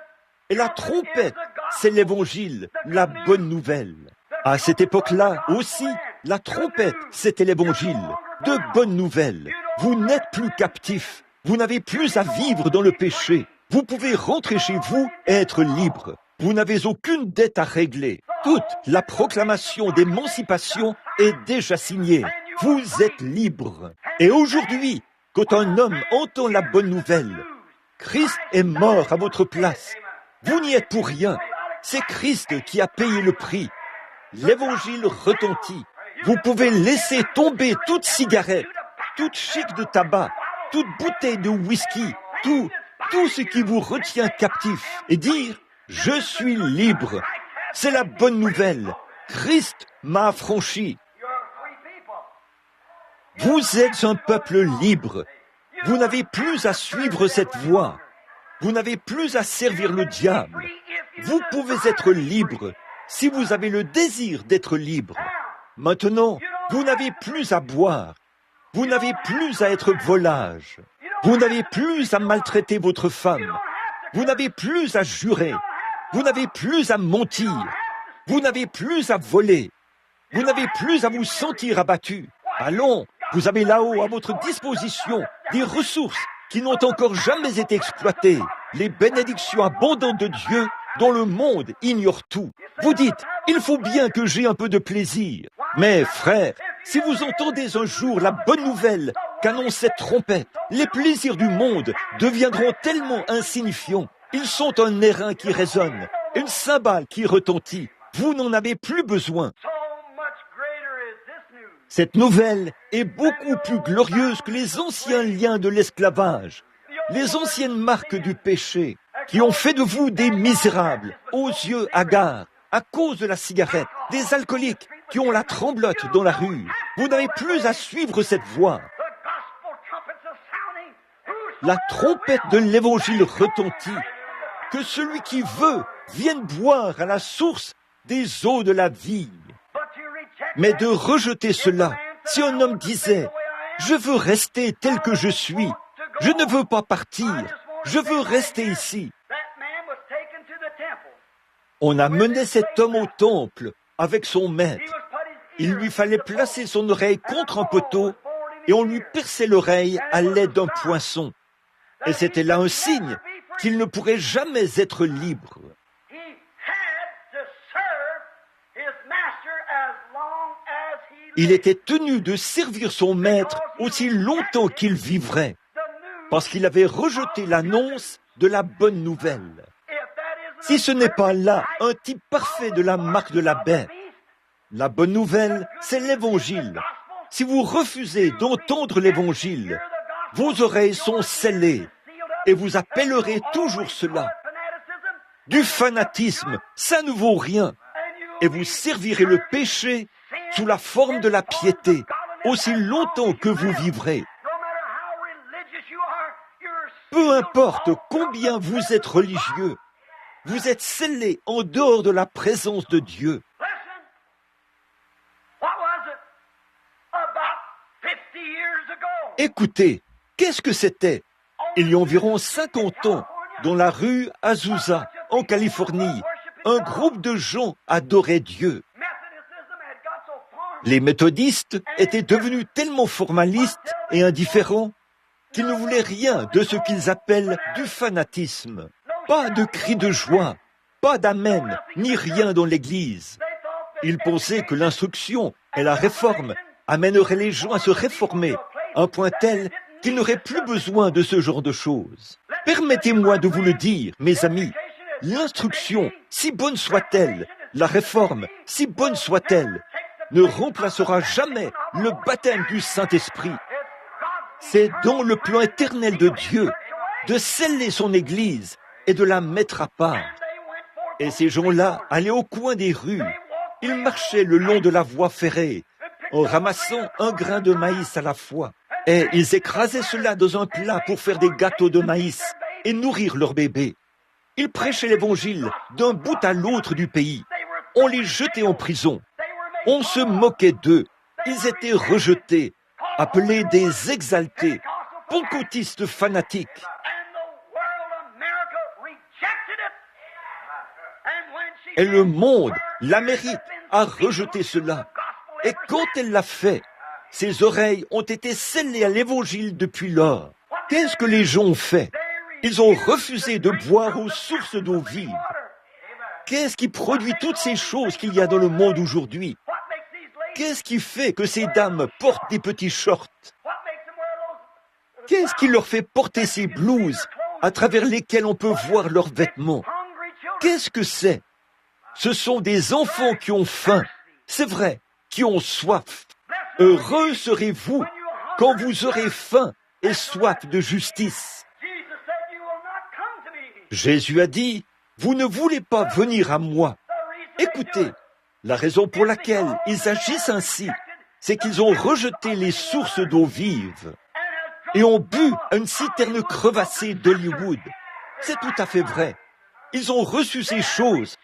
Speaker 1: Et la trompette, c'est l'évangile, la bonne nouvelle. À cette époque-là aussi, la trompette, c'était l'évangile, de bonnes nouvelles. Vous n'êtes plus captifs, vous n'avez plus à vivre dans le péché. Vous pouvez rentrer chez vous et être libre. Vous n'avez aucune dette à régler. Toute la proclamation d'émancipation est déjà signée. Vous êtes libre. Et aujourd'hui, quand un homme entend la bonne nouvelle, Christ est mort à votre place. Vous n'y êtes pour rien. C'est Christ qui a payé le prix. L'évangile retentit. Vous pouvez laisser tomber toute cigarette, toute chic de tabac, toute bouteille de whisky, tout ce qui vous retient captif et dire « Je suis libre ». C'est la bonne nouvelle. Christ m'a affranchi. Vous êtes un peuple libre. Vous n'avez plus à suivre cette voie. Vous n'avez plus à servir le diable. Vous pouvez être libre si vous avez le désir d'être libre. Maintenant, vous n'avez plus à boire. Vous n'avez plus à être volage. Vous n'avez plus à maltraiter votre femme. Vous n'avez plus à jurer. Vous n'avez plus à mentir. Vous n'avez plus à voler. Vous n'avez plus à vous sentir abattu. Allons, vous avez là-haut à votre disposition des ressources qui n'ont encore jamais été exploitées, les bénédictions abondantes de Dieu dont le monde ignore tout. Vous dites, il faut bien que j'ai un peu de plaisir. Mais frères, si vous entendez un jour la bonne nouvelle qu'annonce cette trompette, les plaisirs du monde deviendront tellement insignifiants. Ils sont un airain qui résonne, une cymbale qui retentit. Vous n'en avez plus besoin. Cette nouvelle est beaucoup plus glorieuse que les anciens liens de l'esclavage, les anciennes marques du péché, qui ont fait de vous des misérables, aux yeux hagards, à cause de la cigarette, des alcooliques qui ont la tremblote dans la rue. Vous n'avez plus à suivre cette voie. La trompette de l'évangile retentit. Que celui qui veut vienne boire à la source des eaux de la vie. Mais de rejeter cela, si un homme disait « Je veux rester tel que je suis, je ne veux pas partir, je veux rester ici », on amenait cet homme au temple avec son maître. Il lui fallait placer son oreille contre un poteau et on lui perçait l'oreille à l'aide d'un poinçon. Et c'était là un signe qu'il ne pourrait jamais être libre. Il était tenu de servir son maître aussi longtemps qu'il vivrait, parce qu'il avait rejeté l'annonce de la bonne nouvelle. Si ce n'est pas là un type parfait de la marque de la bête, la bonne nouvelle, c'est l'Évangile. Si vous refusez d'entendre l'Évangile, vos oreilles sont scellées et vous appellerez toujours cela. Du fanatisme, ça ne vaut rien. Et vous servirez le péché sous la forme de la piété, aussi longtemps que vous vivrez. Peu importe combien vous êtes religieux, vous êtes scellés en dehors de la présence de Dieu. Écoutez, qu'est-ce que c'était? Il y a environ 50 ans, dans la rue Azusa, en Californie, un groupe de gens adorait Dieu. Les méthodistes étaient devenus tellement formalistes et indifférents qu'ils ne voulaient rien de ce qu'ils appellent du fanatisme. Pas de cris de joie, pas d'amen, ni rien dans l'Église. Ils pensaient que l'instruction et la réforme amèneraient les gens à se réformer, à un point tel qu'ils n'auraient plus besoin de ce genre de choses. Permettez-moi de vous le dire, mes amis, l'instruction, si bonne soit-elle, la réforme, si bonne soit-elle, ne remplacera jamais le baptême du Saint-Esprit. C'est dans le plan éternel de Dieu de sceller son Église et de la mettre à part. Et ces gens-là allaient au coin des rues. Ils marchaient le long de la voie ferrée, en ramassant un grain de maïs à la fois. Et ils écrasaient cela dans un plat pour faire des gâteaux de maïs et nourrir leurs bébés. Ils prêchaient l'Évangile d'un bout à l'autre du pays. On les jetait en prison. On se moquait d'eux. Ils étaient rejetés, appelés des exaltés, pentecôtistes fanatiques. Et le monde, l'Amérique, a rejeté cela. Et quand elle l'a fait, ses oreilles ont été scellées à l'Évangile depuis lors. Qu'est-ce que les gens ont fait? Ils ont refusé de boire aux sources d'eau vive. Qu'est-ce qui produit toutes ces choses qu'il y a dans le monde aujourd'hui? Qu'est-ce qui fait que ces dames portent des petits shorts? Qu'est-ce qui leur fait porter ces blouses à travers lesquelles on peut voir leurs vêtements? Qu'est-ce que c'est? Ce sont des enfants qui ont faim, c'est vrai, qui ont soif. Heureux serez-vous quand vous aurez faim et soif de justice. Jésus a dit, vous ne voulez pas venir à moi. Écoutez, la raison pour laquelle ils agissent ainsi, c'est qu'ils ont rejeté les sources d'eau vive et ont bu à une citerne crevassée d'Hollywood. C'est tout à fait vrai. Ils ont reçu ces choses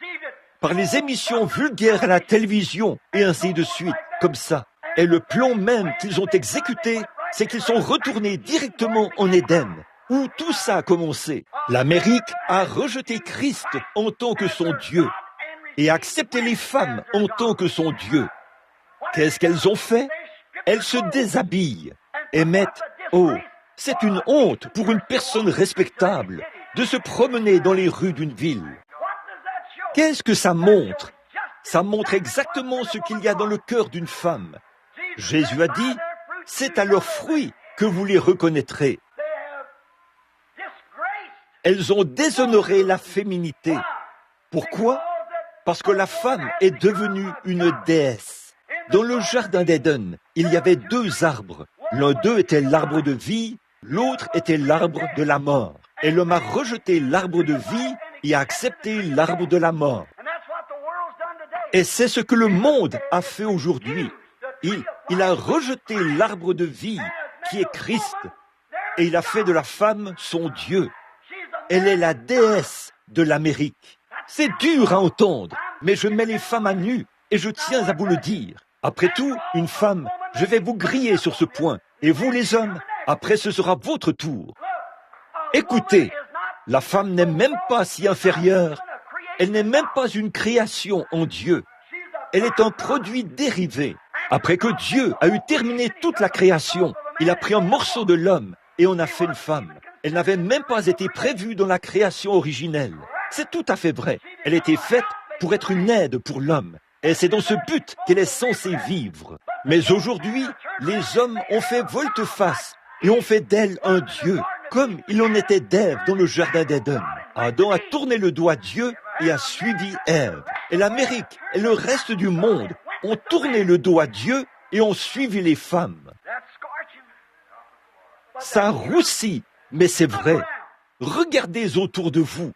Speaker 1: par les émissions vulgaires à la télévision et ainsi de suite, comme ça. Et le plan même qu'ils ont exécuté, c'est qu'ils sont retournés directement en Éden, où tout ça a commencé. L'Amérique a rejeté Christ en tant que son Dieu et a accepté les femmes en tant que son Dieu. Qu'est-ce qu'elles ont fait? Elles se déshabillent et mettent « Oh, c'est une honte pour une personne respectable de se promener dans les rues d'une ville. » Qu'est-ce que ça montre? Ça montre exactement ce qu'il y a dans le cœur d'une femme. Jésus a dit, c'est à leurs fruits que vous les reconnaîtrez. Elles ont déshonoré la féminité. Pourquoi? Parce que la femme est devenue une déesse. Dans le jardin d'Éden, il y avait 2 arbres. L'un d'eux était l'arbre de vie, l'autre était l'arbre de la mort. Et l'homme a rejeté l'arbre de vie et a accepté l'arbre de la mort. Et c'est ce que le monde a fait aujourd'hui. Il a rejeté l'arbre de vie qui est Christ et il a fait de la femme son Dieu. Elle est la déesse de l'Amérique. C'est dur à entendre, mais je mets les femmes à nu et je tiens à vous le dire. Après tout, une femme, je vais vous griller sur ce point. Et vous les hommes, après ce sera votre tour. Écoutez, la femme n'est même pas si inférieure. Elle n'est même pas une création en Dieu. Elle est un produit dérivé. Après que Dieu a eu terminé toute la création, Il a pris un morceau de l'homme et on a fait une femme. Elle n'avait même pas été prévue dans la création originelle. C'est tout à fait vrai. Elle était faite pour être une aide pour l'homme. Et c'est dans ce but qu'elle est censée vivre. Mais aujourd'hui, les hommes ont fait volte-face et ont fait d'elle un Dieu, comme il en était d'Ève dans le jardin d'Éden. Adam a tourné le dos à Dieu et a suivi Ève. Et l'Amérique et le reste du monde ont tourné le dos à Dieu et ont suivi les femmes. Ça roussit, mais c'est vrai. Regardez autour de vous.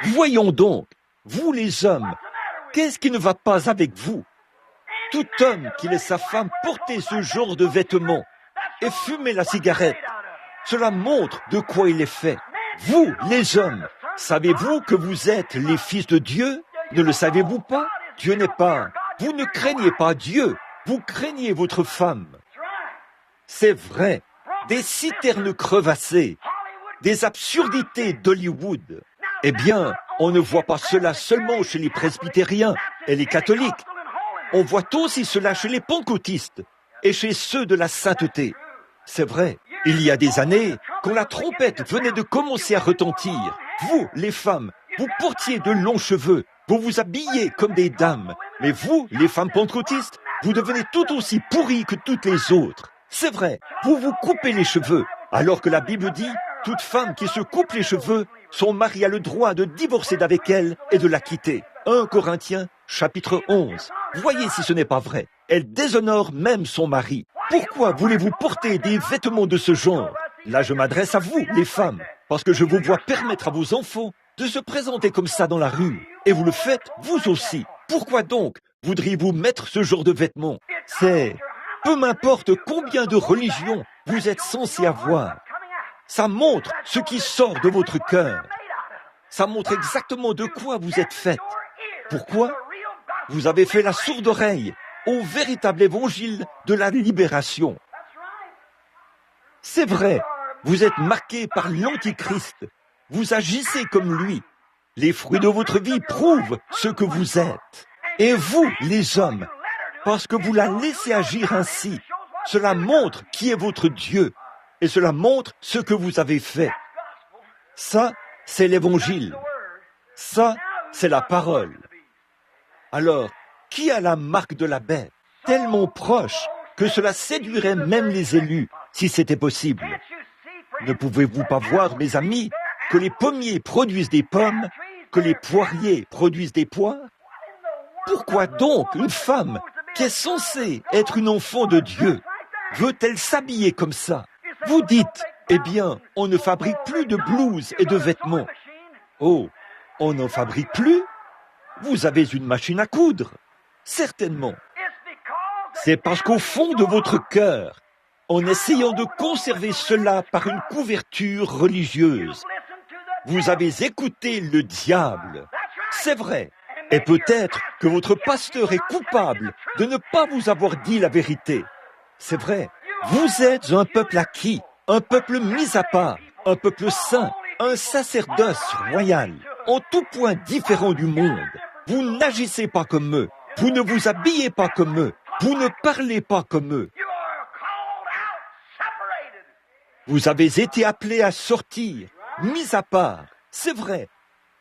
Speaker 1: Voyons donc, vous les hommes, qu'est-ce qui ne va pas avec vous? Tout homme qui laisse sa femme porter ce genre de vêtements et fumer la cigarette, cela montre de quoi il est fait. Vous, les hommes, savez-vous que vous êtes les fils de Dieu? Ne le savez-vous pas? Dieu n'est pas. Vous ne craignez pas Dieu, vous craignez votre femme. C'est vrai, des citernes crevassées, des absurdités d'Hollywood. Eh bien, on ne voit pas cela seulement chez les presbytériens et les catholiques. On voit aussi cela chez les pentecôtistes et chez ceux de la sainteté. C'est vrai, il y a des années, quand la trompette venait de commencer à retentir, vous, les femmes, vous portiez de longs cheveux, vous vous habillez comme des dames. Mais vous, les femmes pentecôtistes, vous devenez tout aussi pourries que toutes les autres. C'est vrai, vous vous coupez les cheveux, alors que la Bible dit, toute femme qui se coupe les cheveux, son mari a le droit de divorcer d'avec elle et de la quitter. 1 Corinthiens, chapitre 11. Voyez si ce n'est pas vrai. Elle déshonore même son mari. Pourquoi voulez-vous porter des vêtements de ce genre? Là, je m'adresse à vous, les femmes, parce que je vous vois permettre à vos enfants de se présenter comme ça dans la rue. Et vous le faites, vous aussi. Pourquoi donc voudriez-vous mettre ce genre de vêtements? C'est... Peu m'importe combien de religions vous êtes censés avoir. Ça montre ce qui sort de votre cœur. Ça montre exactement de quoi vous êtes faites. Pourquoi? Vous avez fait la sourde oreille au véritable évangile de la libération. C'est vrai, vous êtes marqués par l'Antichrist. Vous agissez comme lui. Les fruits de votre vie prouvent ce que vous êtes. Et vous, les hommes, parce que vous la laissez agir ainsi, cela montre qui est votre Dieu. Et cela montre ce que vous avez fait. Ça, c'est l'évangile. Ça, c'est la parole. Alors, qui a la marque de la bête? Tellement proche que cela séduirait même les élus, si c'était possible. Ne pouvez-vous pas voir, mes amis, que les pommiers produisent des pommes, que les poiriers produisent des poires? Pourquoi donc une femme qui est censée être une enfant de Dieu veut-elle s'habiller comme ça? Vous dites, eh bien, on ne fabrique plus de blouses et de vêtements. Oh, on n'en fabrique plus? Vous avez une machine à coudre. Certainement. C'est parce qu'au fond de votre cœur, en essayant de conserver cela par une couverture religieuse, vous avez écouté le diable. C'est vrai. Et peut-être que votre pasteur est coupable de ne pas vous avoir dit la vérité. C'est vrai. Vous êtes un peuple acquis, un peuple mis à part, un peuple saint, un sacerdoce royal, en tout point différent du monde. Vous n'agissez pas comme eux, vous ne vous habillez pas comme eux, vous ne parlez pas comme eux. Vous avez été appelés à sortir, mis à part, c'est vrai.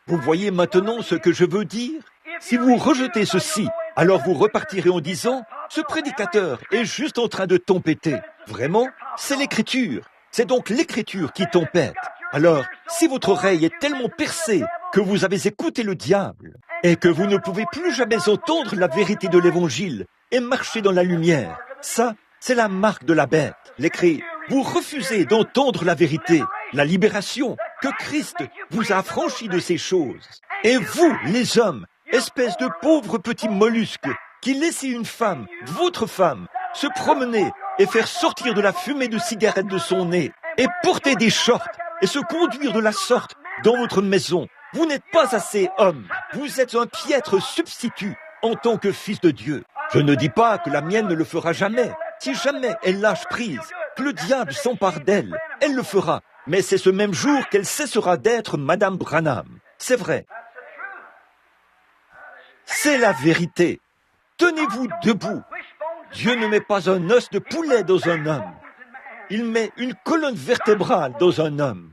Speaker 1: Vous voyez maintenant ce que je veux dire? Si vous rejetez ceci, alors vous repartirez en disant « Ce prédicateur est juste en train de tempêter. » Vraiment, c'est l'Écriture. C'est donc l'Écriture qui tempête. Alors, si votre oreille est tellement percée que vous avez écouté le diable et que vous ne pouvez plus jamais entendre la vérité de l'Évangile et marcher dans la lumière, ça, c'est la marque de la bête. L'écrit, vous refusez d'entendre la vérité, la libération, que Christ vous a affranchi de ces choses. Et vous, les hommes, espèce de pauvres petits mollusques, qui laissez une femme, votre femme, se promener et faire sortir de la fumée de cigarette de son nez, et porter des shorts, et se conduire de la sorte dans votre maison. Vous n'êtes pas assez homme. Vous êtes un piètre substitut en tant que fils de Dieu. Je ne dis pas que la mienne ne le fera jamais. Si jamais elle lâche prise, que le diable s'empare d'elle, elle le fera. Mais c'est ce même jour qu'elle cessera d'être Madame Branham. C'est vrai. C'est la vérité. Tenez-vous debout. Dieu ne met pas un os de poulet dans un homme. Il met une colonne vertébrale dans un homme.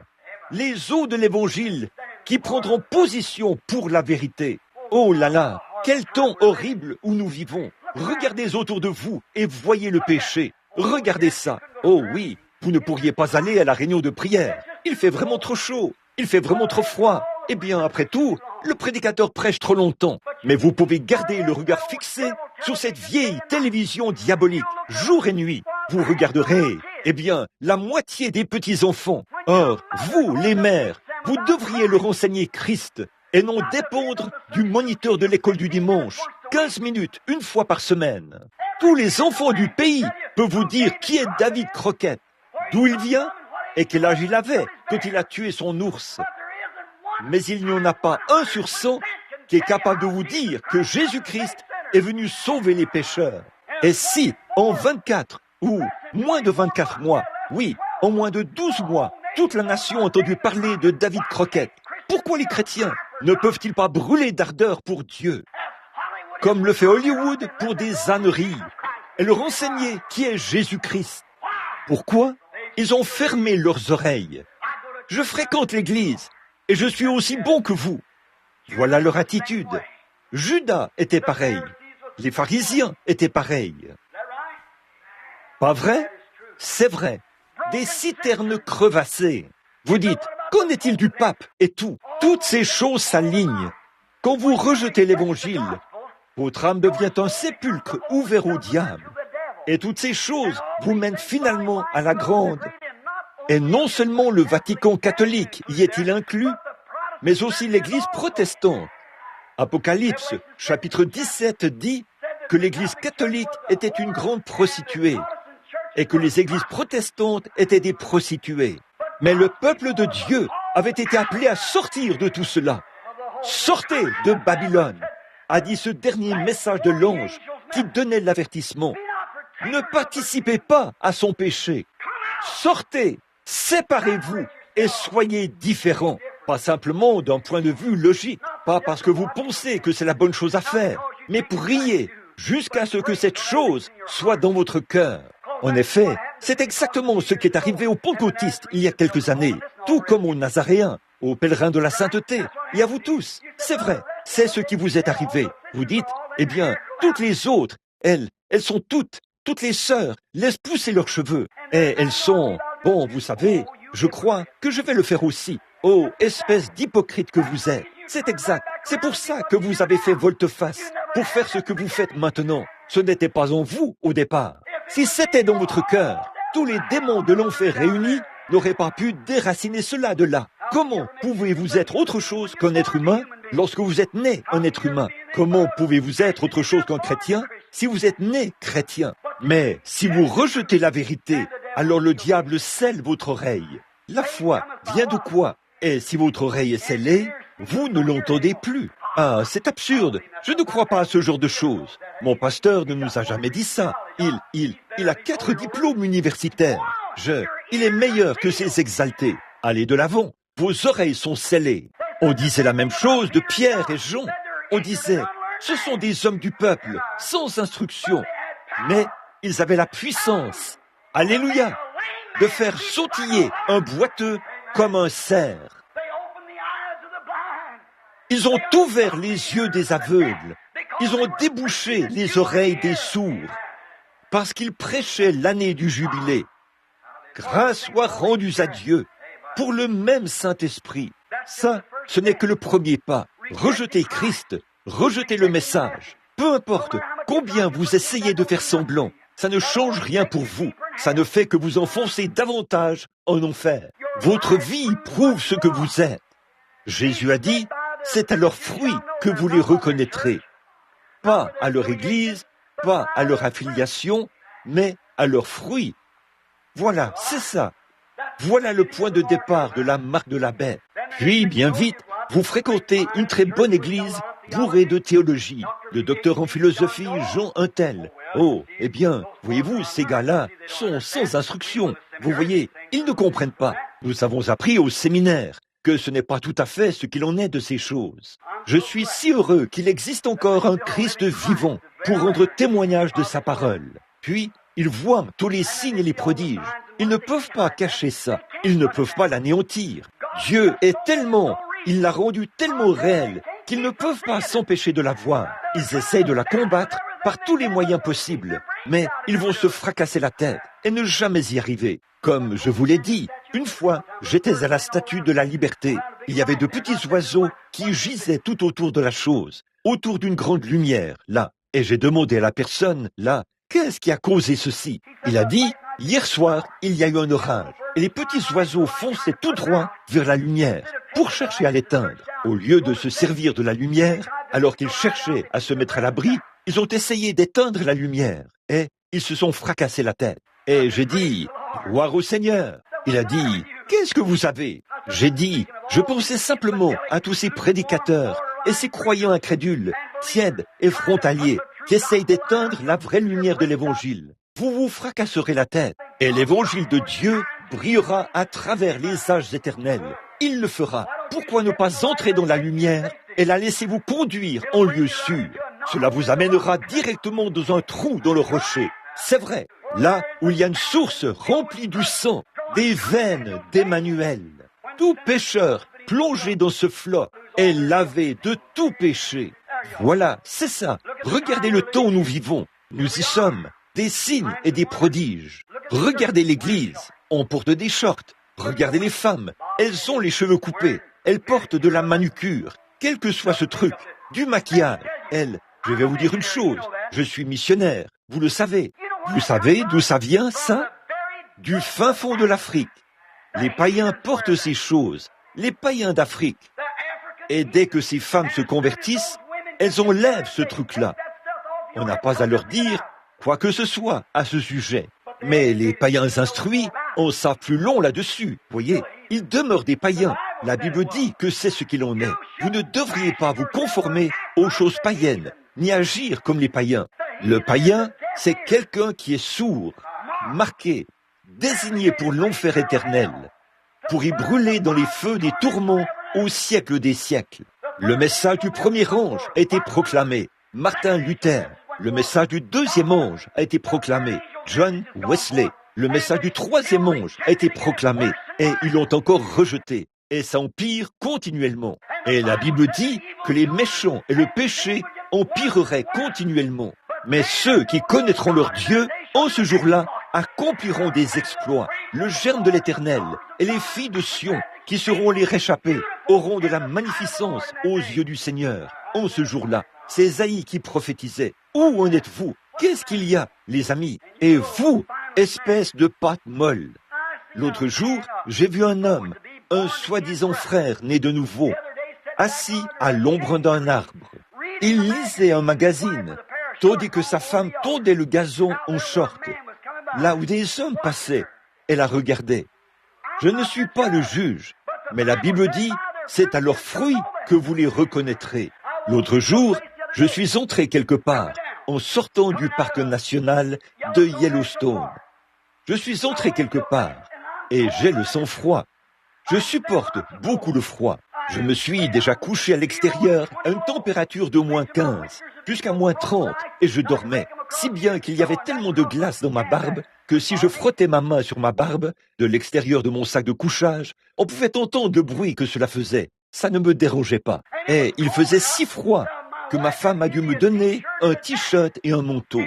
Speaker 1: Les os de l'Évangile qui prendront position pour la vérité. Oh là là, quel temps horrible où nous vivons. Regardez autour de vous et voyez le péché. Regardez ça. Oh oui, vous ne pourriez pas aller à la réunion de prière. Il fait vraiment trop chaud. Il fait vraiment trop froid. Eh bien, après tout, le prédicateur prêche trop longtemps. Mais vous pouvez garder le regard fixé sur cette vieille télévision diabolique, jour et nuit. Vous regarderez, eh bien, la moitié des petits-enfants. Or, vous, les mères, vous devriez leur enseigner Christ et non dépendre du moniteur de l'école du dimanche. 15 minutes, une fois par semaine. Tous les enfants du pays peuvent vous dire qui est David Crockett, d'où il vient et quel âge il avait quand il a tué son ours. Mais il n'y en a pas 1 sur 100 qui est capable de vous dire que Jésus-Christ est venu sauver les pécheurs. Et si, en 24 ou moins de 24 mois, oui, en moins de 12 mois, toute la nation a entendu parler de David Crockett, pourquoi les chrétiens ne peuvent-ils pas brûler d'ardeur pour Dieu, comme le fait Hollywood pour des âneries, et leur enseigner qui est Jésus-Christ? Pourquoi? Ils ont fermé leurs oreilles. Je fréquente l'église, et je suis aussi bon que vous. Voilà leur attitude. Judas était pareil. Les pharisiens étaient pareils. Pas vrai? C'est vrai. Des citernes crevassées. Vous dites, qu'en est-il du pape et tout? Toutes ces choses s'alignent. Quand vous rejetez l'évangile, votre âme devient un sépulcre ouvert au diable. Et toutes ces choses vous mènent finalement à la grande. Et non seulement le Vatican catholique y est-il inclus, mais aussi l'Église protestante. Apocalypse, chapitre 17, dit que l'Église catholique était une grande prostituée et que les églises protestantes étaient des prostituées. Mais le peuple de Dieu avait été appelé à sortir de tout cela. Sortez de Babylone, a dit ce dernier message de l'ange qui donnait l'avertissement. Ne participez pas à son péché. Sortez, séparez-vous et soyez différents. Pas simplement d'un point de vue logique, pas parce que vous pensez que c'est la bonne chose à faire, mais priez jusqu'à ce que cette chose soit dans votre cœur. En effet, c'est exactement ce qui est arrivé aux pentecôtistes il y a quelques années, tout comme aux Nazaréens, aux pèlerins de la sainteté, et à vous tous. C'est vrai, c'est ce qui vous est arrivé. Vous dites, eh bien, toutes les autres, elles sont toutes les sœurs, laissent pousser leurs cheveux. Et elles sont, bon, vous savez, je crois que je vais le faire aussi. Oh, espèce d'hypocrite que vous êtes. C'est exact. C'est pour ça que vous avez fait volte-face, pour faire ce que vous faites maintenant. Ce n'était pas en vous au départ. Si c'était dans votre cœur, tous les démons de l'enfer réunis n'auraient pas pu déraciner cela de là. Comment pouvez-vous être autre chose qu'un être humain lorsque vous êtes né un être humain? Comment pouvez-vous être autre chose qu'un chrétien si vous êtes né chrétien? Mais si vous rejetez la vérité, alors le diable scelle votre oreille. La foi vient de quoi? Et si votre oreille est scellée, vous ne l'entendez plus. Ah, c'est absurde. Je ne crois pas à ce genre de choses. Mon pasteur ne nous a jamais dit ça. Il a 4 diplômes universitaires. Il est meilleur que ces exaltés. Allez de l'avant. Vos oreilles sont scellées. On disait la même chose de Pierre et Jean. On disait, ce sont des hommes du peuple, sans instruction. Mais ils avaient la puissance, alléluia, de faire sautiller un boiteux comme un cerf. Ils ont ouvert les yeux des aveugles. Ils ont débouché les oreilles des sourds. Parce qu'ils prêchaient l'année du jubilé. Grâce soit rendue à Dieu pour le même Saint-Esprit. Ça, ce n'est que le premier pas. Rejetez Christ, rejetez le message. Peu importe combien vous essayez de faire semblant, ça ne change rien pour vous. Ça ne fait que vous enfoncer davantage en enfer. Votre vie prouve ce que vous êtes. Jésus a dit, c'est à leurs fruits que vous les reconnaîtrez. Pas à leur église, pas à leur affiliation, mais à leurs fruits. Voilà, c'est ça. Voilà le point de départ de la marque de la bête. Puis, bien vite, vous fréquentez une très bonne église bourrée de théologie, de docteur en philosophie Jean Untel. Oh, eh bien, voyez-vous, ces gars-là sont sans instruction. Vous voyez, ils ne comprennent pas. Nous avons appris au séminaire que ce n'est pas tout à fait ce qu'il en est de ces choses. Je suis si heureux qu'il existe encore un Christ vivant pour rendre témoignage de sa parole. Puis, Ils voient tous les signes et les prodiges. Ils ne peuvent pas cacher ça. Ils ne peuvent pas l'anéantir. Dieu est tellement, il l'a rendu tellement réel qu'ils ne peuvent pas s'empêcher de la voir. Ils essayent de la combattre par tous les moyens possibles, mais ils vont se fracasser la tête et ne jamais y arriver. Comme je vous l'ai dit, une fois, j'étais à la Statue de la Liberté. Il y avait de petits oiseaux qui gisaient tout autour de la chose, autour d'une grande lumière, là. Et j'ai demandé à la personne, là, qu'est-ce qui a causé ceci? Il a dit, hier soir, il y a eu un orage, et les petits oiseaux fonçaient tout droit vers la lumière pour chercher à l'éteindre. Au lieu de se servir de la lumière, alors qu'ils cherchaient à se mettre à l'abri, ils ont essayé d'éteindre la lumière, et ils se sont fracassés la tête. Et j'ai dit, gloire au Seigneur. Il a dit, qu'est-ce que vous avez? J'ai dit, je pensais simplement à tous ces prédicateurs et ces croyants incrédules, tièdes et frontaliers, qui essayent d'éteindre la vraie lumière de l'Évangile. Vous vous fracasserez la tête, et l'Évangile de Dieu brillera à travers les âges éternels. Il le fera. Pourquoi ne pas entrer dans la lumière et la laisser vous conduire en lieu sûr? Cela vous amènera directement dans un trou dans le rocher. C'est vrai, là où il y a une source remplie du sang, des veines d'Emmanuel. Tout pécheur plongé dans ce flot est lavé de tout péché. Voilà, c'est ça. Regardez le temps où nous vivons. Nous y sommes. Des signes et des prodiges. Regardez l'Église. On porte des shorts. Regardez les femmes. Elles ont les cheveux coupés. Elles portent de la manucure. Quel que soit ce truc. Du maquillage. Je vais vous dire une chose. Je suis missionnaire. Vous le savez. Vous savez d'où ça vient, ça? Du fin fond de l'Afrique. Les païens portent ces choses. Les païens d'Afrique. Et dès que ces femmes se convertissent, elles enlèvent ce truc-là. On n'a pas à leur dire quoi que ce soit à ce sujet. Mais les païens instruits en savent plus long là-dessus. Voyez, ils demeurent des païens. La Bible dit que c'est ce qu'il en est. Vous ne devriez pas vous conformer aux choses païennes, ni agir comme les païens. Le païen, c'est quelqu'un qui est sourd, marqué, désigné pour l'enfer éternel, pour y brûler dans les feux des tourments au siècle des siècles. Le message du premier ange a été proclamé, Martin Luther. Le message du deuxième ange a été proclamé, John Wesley. Le message du troisième ange a été proclamé, et ils l'ont encore rejeté. Et ça empire continuellement. Et la Bible dit que les méchants et le péché empireraient continuellement. Mais ceux qui connaîtront leur Dieu, en ce jour-là, accompliront des exploits. Le germe de l'Éternel et les filles de Sion, qui seront les réchappés, auront de la magnificence aux yeux du Seigneur. En ce jour-là, c'est Ésaïe qui prophétisait. Où en êtes-vous? Qu'est-ce qu'il y a, les amis? Et vous, espèce de pâte molle. L'autre jour, j'ai vu un homme, un soi-disant frère né de nouveau, assis à l'ombre d'un arbre. Il lisait un magazine, tandis que sa femme tondait le gazon en short. Là où des hommes passaient, elle la regardait. Je ne suis pas le juge, mais la Bible dit, c'est à leurs fruits que vous les reconnaîtrez. L'autre jour, je suis entré quelque part, en sortant du parc national de Yellowstone. Je suis entré quelque part, et j'ai le sang froid. Je supporte beaucoup le froid. Je me suis déjà couché à l'extérieur à une température de moins 15, jusqu'à moins 30, et je dormais, si bien qu'il y avait tellement de glace dans ma barbe que si je frottais ma main sur ma barbe, de l'extérieur de mon sac de couchage, on pouvait entendre le bruit que cela faisait. Ça ne me dérangeait pas. Et il faisait si froid que ma femme a dû me donner un t-shirt et un manteau.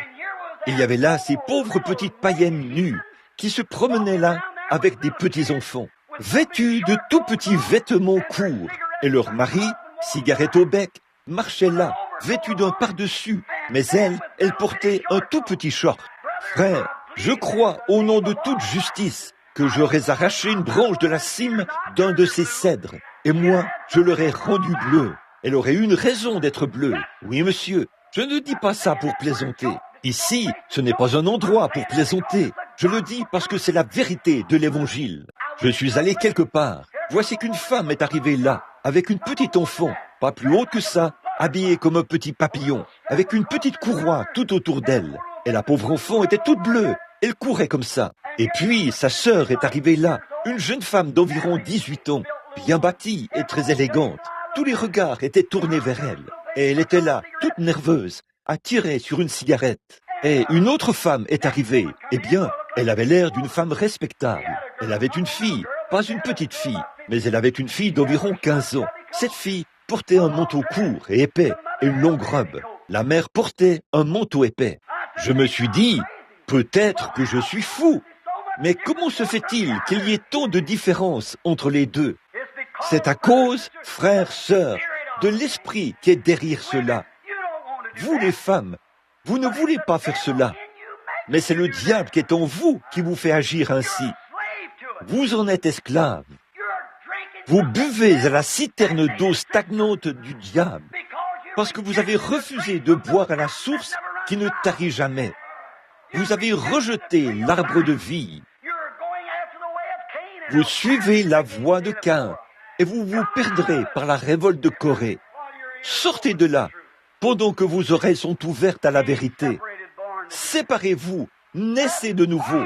Speaker 1: Il y avait là ces pauvres petites païennes nues qui se promenaient là avec des petits-enfants, vêtus de tout petits vêtements courts. Et leur mari, cigarette au bec, marchait là, vêtu d'un par-dessus, mais elle portait un tout petit short. Frère, je crois au nom de toute justice que j'aurais arraché une branche de la cime d'un de ces cèdres, et moi, je l'aurais rendue bleue. Elle aurait eu une raison d'être bleue. Oui, monsieur, je ne dis pas ça pour plaisanter. Ici, ce n'est pas un endroit pour plaisanter. Je le dis parce que c'est la vérité de l'Évangile. Je suis allé quelque part. Voici qu'une femme est arrivée là, avec une petite enfant, pas plus haute que ça, habillée comme un petit papillon, avec une petite courroie tout autour d'elle. Et la pauvre enfant était toute bleue. Elle courait comme ça. Et puis, sa sœur est arrivée là, une jeune femme d'environ 18 ans, bien bâtie et très élégante. Tous les regards étaient tournés vers elle. Et elle était là, toute nerveuse, à tirer sur une cigarette. Et une autre femme est arrivée. Eh bien, elle avait l'air d'une femme respectable. Elle avait une fille, pas une petite fille, mais elle avait une fille d'environ 15 ans. Cette fille portait un manteau court et épais et une longue robe. La mère portait un manteau épais. Je me suis dit, peut-être que je suis fou. Mais comment se fait-il qu'il y ait tant de différence entre les deux? C'est à cause, frères, sœurs, de l'esprit qui est derrière cela. Vous les femmes, vous ne voulez pas faire cela, mais c'est le diable qui est en vous qui vous fait agir ainsi. Vous en êtes esclaves. Vous buvez à la citerne d'eau stagnante du diable, parce que vous avez refusé de boire à la source qui ne tarit jamais. Vous avez rejeté l'arbre de vie. Vous suivez la voie de Caïn, et vous vous perdrez par la révolte de Corée. Sortez de là, pendant que vos oreilles sont ouvertes à la vérité. Séparez-vous, naissez de nouveau.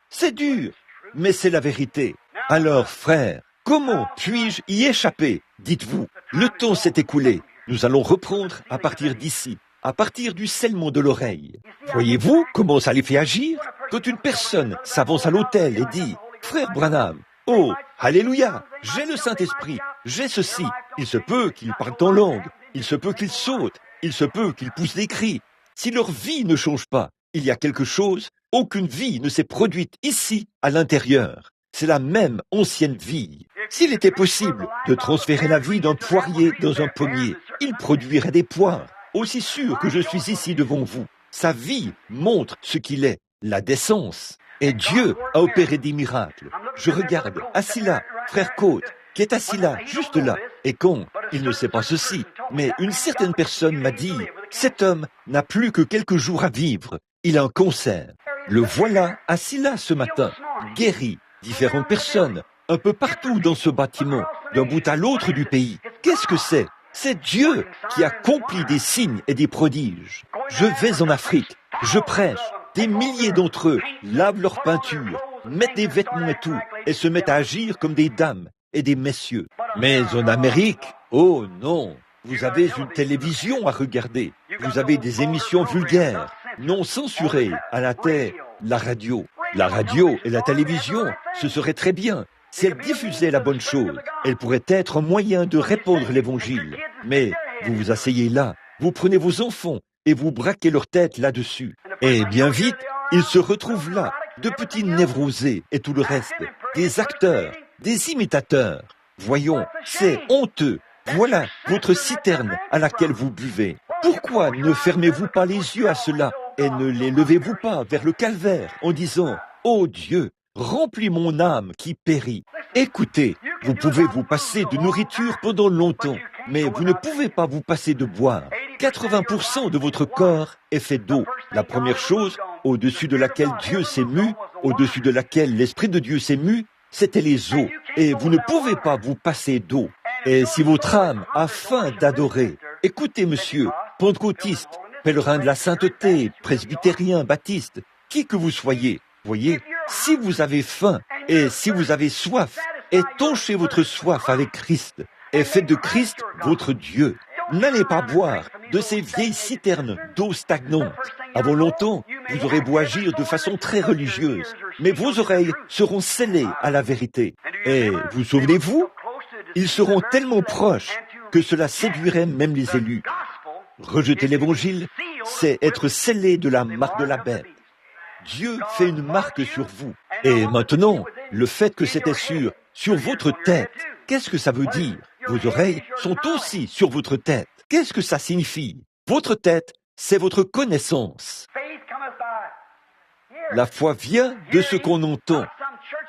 Speaker 1: C'est dur, mais c'est la vérité. Alors, frères, comment puis-je y échapper? Dites-vous, le temps s'est écoulé. Nous allons reprendre à partir d'ici, à partir du scellement de l'oreille. Voyez-vous comment ça les fait agir? Quand une personne s'avance à l'autel et dit « Frère Branham, oh, alléluia, j'ai le Saint-Esprit, j'ai ceci. » Il se peut qu'ils parlent en langue, il se peut qu'ils sautent, il se peut qu'ils poussent des cris. Si leur vie ne change pas, il y a quelque chose, aucune vie ne s'est produite ici, à l'intérieur. C'est la même ancienne vie. S'il était possible de transférer la vie d'un poirier dans un pommier, il produirait des poires. Aussi sûr que je suis ici devant vous, sa vie montre ce qu'il est, la décence. Et Dieu a opéré des miracles. Je regarde, assis là, frère Côte, qui est assis là, juste là. Et quand il ne sait pas ceci, mais une certaine personne m'a dit, cet homme n'a plus que quelques jours à vivre. Il a un cancer. Le voilà assis là ce matin, guéri. Différentes personnes, un peu partout dans ce bâtiment, d'un bout à l'autre du pays. Qu'est-ce que c'est? C'est Dieu qui accomplit des signes et des prodiges. Je vais en Afrique, je prêche. Des milliers d'entre eux lavent leur peinture, mettent des vêtements et tout, et se mettent à agir comme des dames et des messieurs. Mais en Amérique, oh non, vous avez une télévision à regarder, vous avez des émissions vulgaires, non censurées à la télé, la radio. La radio et la télévision, ce serait très bien. Si elles diffusaient la bonne chose, elles pourraient être un moyen de répandre l'évangile. Mais vous vous asseyez là, vous prenez vos enfants et vous braquez leur tête là-dessus. Et bien vite, ils se retrouvent là, de petits névrosés et tout le reste, des acteurs, des imitateurs. Voyons, c'est honteux. Voilà votre citerne à laquelle vous buvez. Pourquoi ne fermez-vous pas les yeux à cela et ne les levez-vous pas vers le calvaire en disant « Ô Dieu, remplis mon âme qui périt ». Écoutez, vous pouvez vous passer de nourriture pendant longtemps, mais vous ne pouvez pas vous passer de boire. 80% de votre corps est fait d'eau. La première chose, au-dessus de laquelle Dieu s'est mu, au-dessus de laquelle l'Esprit de Dieu s'est mu, c'était les eaux. Et vous ne pouvez pas vous passer d'eau. Et si votre âme a faim d'adorer, écoutez monsieur, pentecôtiste, pèlerin de la sainteté, presbytérien, baptiste, qui que vous soyez, voyez, si vous avez faim et si vous avez soif, étanchez votre soif avec Christ et faites de Christ votre Dieu. N'allez pas boire de ces vieilles citernes d'eau stagnante. Avant longtemps, vous aurez beau agir de façon très religieuse, mais vos oreilles seront scellées à la vérité. Et vous souvenez-vous, ils seront tellement proches que cela séduirait même les élus. Rejeter l'évangile, c'est être scellé de la marque de la bête. Dieu fait une marque sur vous. Et maintenant, le fait que c'était sur votre tête, qu'est-ce que ça veut dire? Vos oreilles sont aussi sur votre tête. Qu'est-ce que ça signifie? Votre tête, c'est votre connaissance. La foi vient de ce qu'on entend.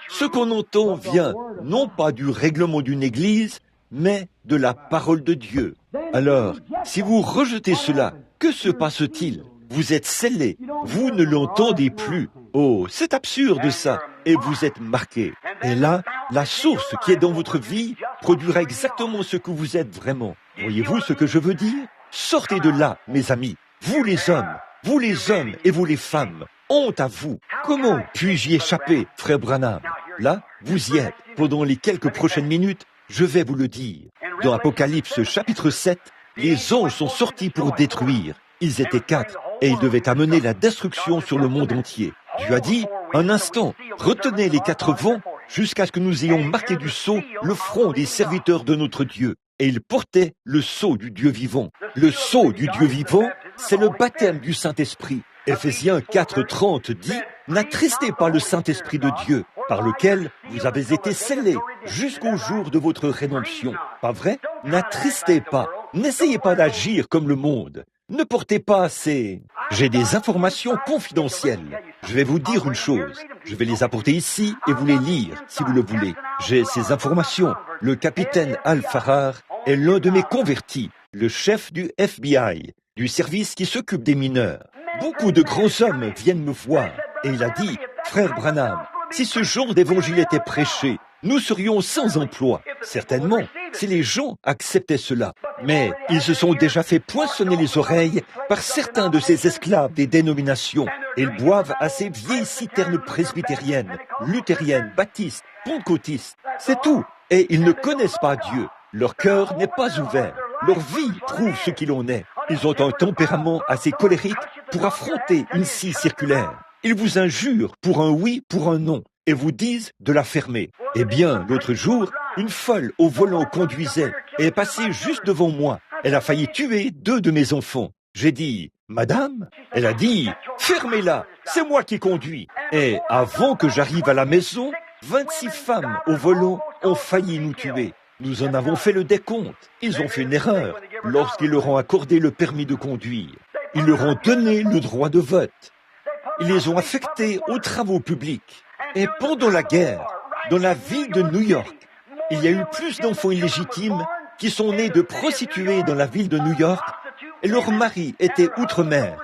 Speaker 1: Ce qu'on entend vient non pas du règlement d'une église, mais de la parole de Dieu. Alors, si vous rejetez cela, que se passe-t-il? Vous êtes scellé, vous ne l'entendez plus. Oh, c'est absurde ça, et vous êtes marqué. Et là, la source qui est dans votre vie produira exactement ce que vous êtes vraiment. Voyez-vous ce que je veux dire? Sortez de là, mes amis, vous les hommes et vous les femmes. Honte à vous. Comment puis-je y échapper, frère Branham? Là, vous y êtes. Pendant les quelques prochaines minutes, je vais vous le dire. Dans Apocalypse chapitre 7, les anges sont sortis pour détruire. Ils étaient 4. et il devait amener la destruction sur le monde entier. Dieu a dit, un instant, retenez les 4 vents jusqu'à ce que nous ayons marqué du sceau le front des serviteurs de notre Dieu. Et il portait le sceau du Dieu vivant. Le sceau du Dieu vivant, c'est le baptême du Saint-Esprit. Éphésiens 4:30 dit, n'attristez pas le Saint-Esprit de Dieu, par lequel vous avez été scellés jusqu'au jour de votre rédemption. Pas vrai? N'attristez pas. N'essayez pas d'agir comme le monde. Ne portez pas ces... J'ai des informations confidentielles. Je vais vous dire une chose. Je vais les apporter ici et vous les lire, si vous le voulez. J'ai ces informations. Le capitaine Al-Farrar est l'un de mes convertis, le chef du FBI, du service qui s'occupe des mineurs. Beaucoup de grands hommes viennent me voir et il a dit, frère Branham, si ce genre d'évangile était prêché, nous serions sans emploi. Certainement, si les gens acceptaient cela. Mais ils se sont déjà fait poinçonner les oreilles par certains de ces esclaves des dénominations. Et ils boivent à ces vieilles citernes presbytériennes, luthériennes, baptistes, pentecôtistes. C'est tout. Et ils ne connaissent pas Dieu. Leur cœur n'est pas ouvert. Leur vie prouve ce qu'il en est. Ils ont un tempérament assez colérique pour affronter une scie circulaire. Ils vous injurent pour un oui, pour un non, et vous disent de la fermer. Eh bien, l'autre jour, une folle au volant conduisait et est passée juste devant moi. Elle a failli tuer 2 de mes enfants. J'ai dit, Madame? Elle a dit, fermez-la, c'est moi qui conduis. Et avant que j'arrive à la maison, 26 femmes au volant ont failli nous tuer. Nous en avons fait le décompte. Ils ont fait une erreur lorsqu'ils leur ont accordé le permis de conduire. Ils leur ont donné le droit de vote. Ils les ont affectés aux travaux publics. Et pendant la guerre, dans la ville de New York, il y a eu plus d'enfants illégitimes qui sont nés de prostituées dans la ville de New York et leurs maris étaient outre-mer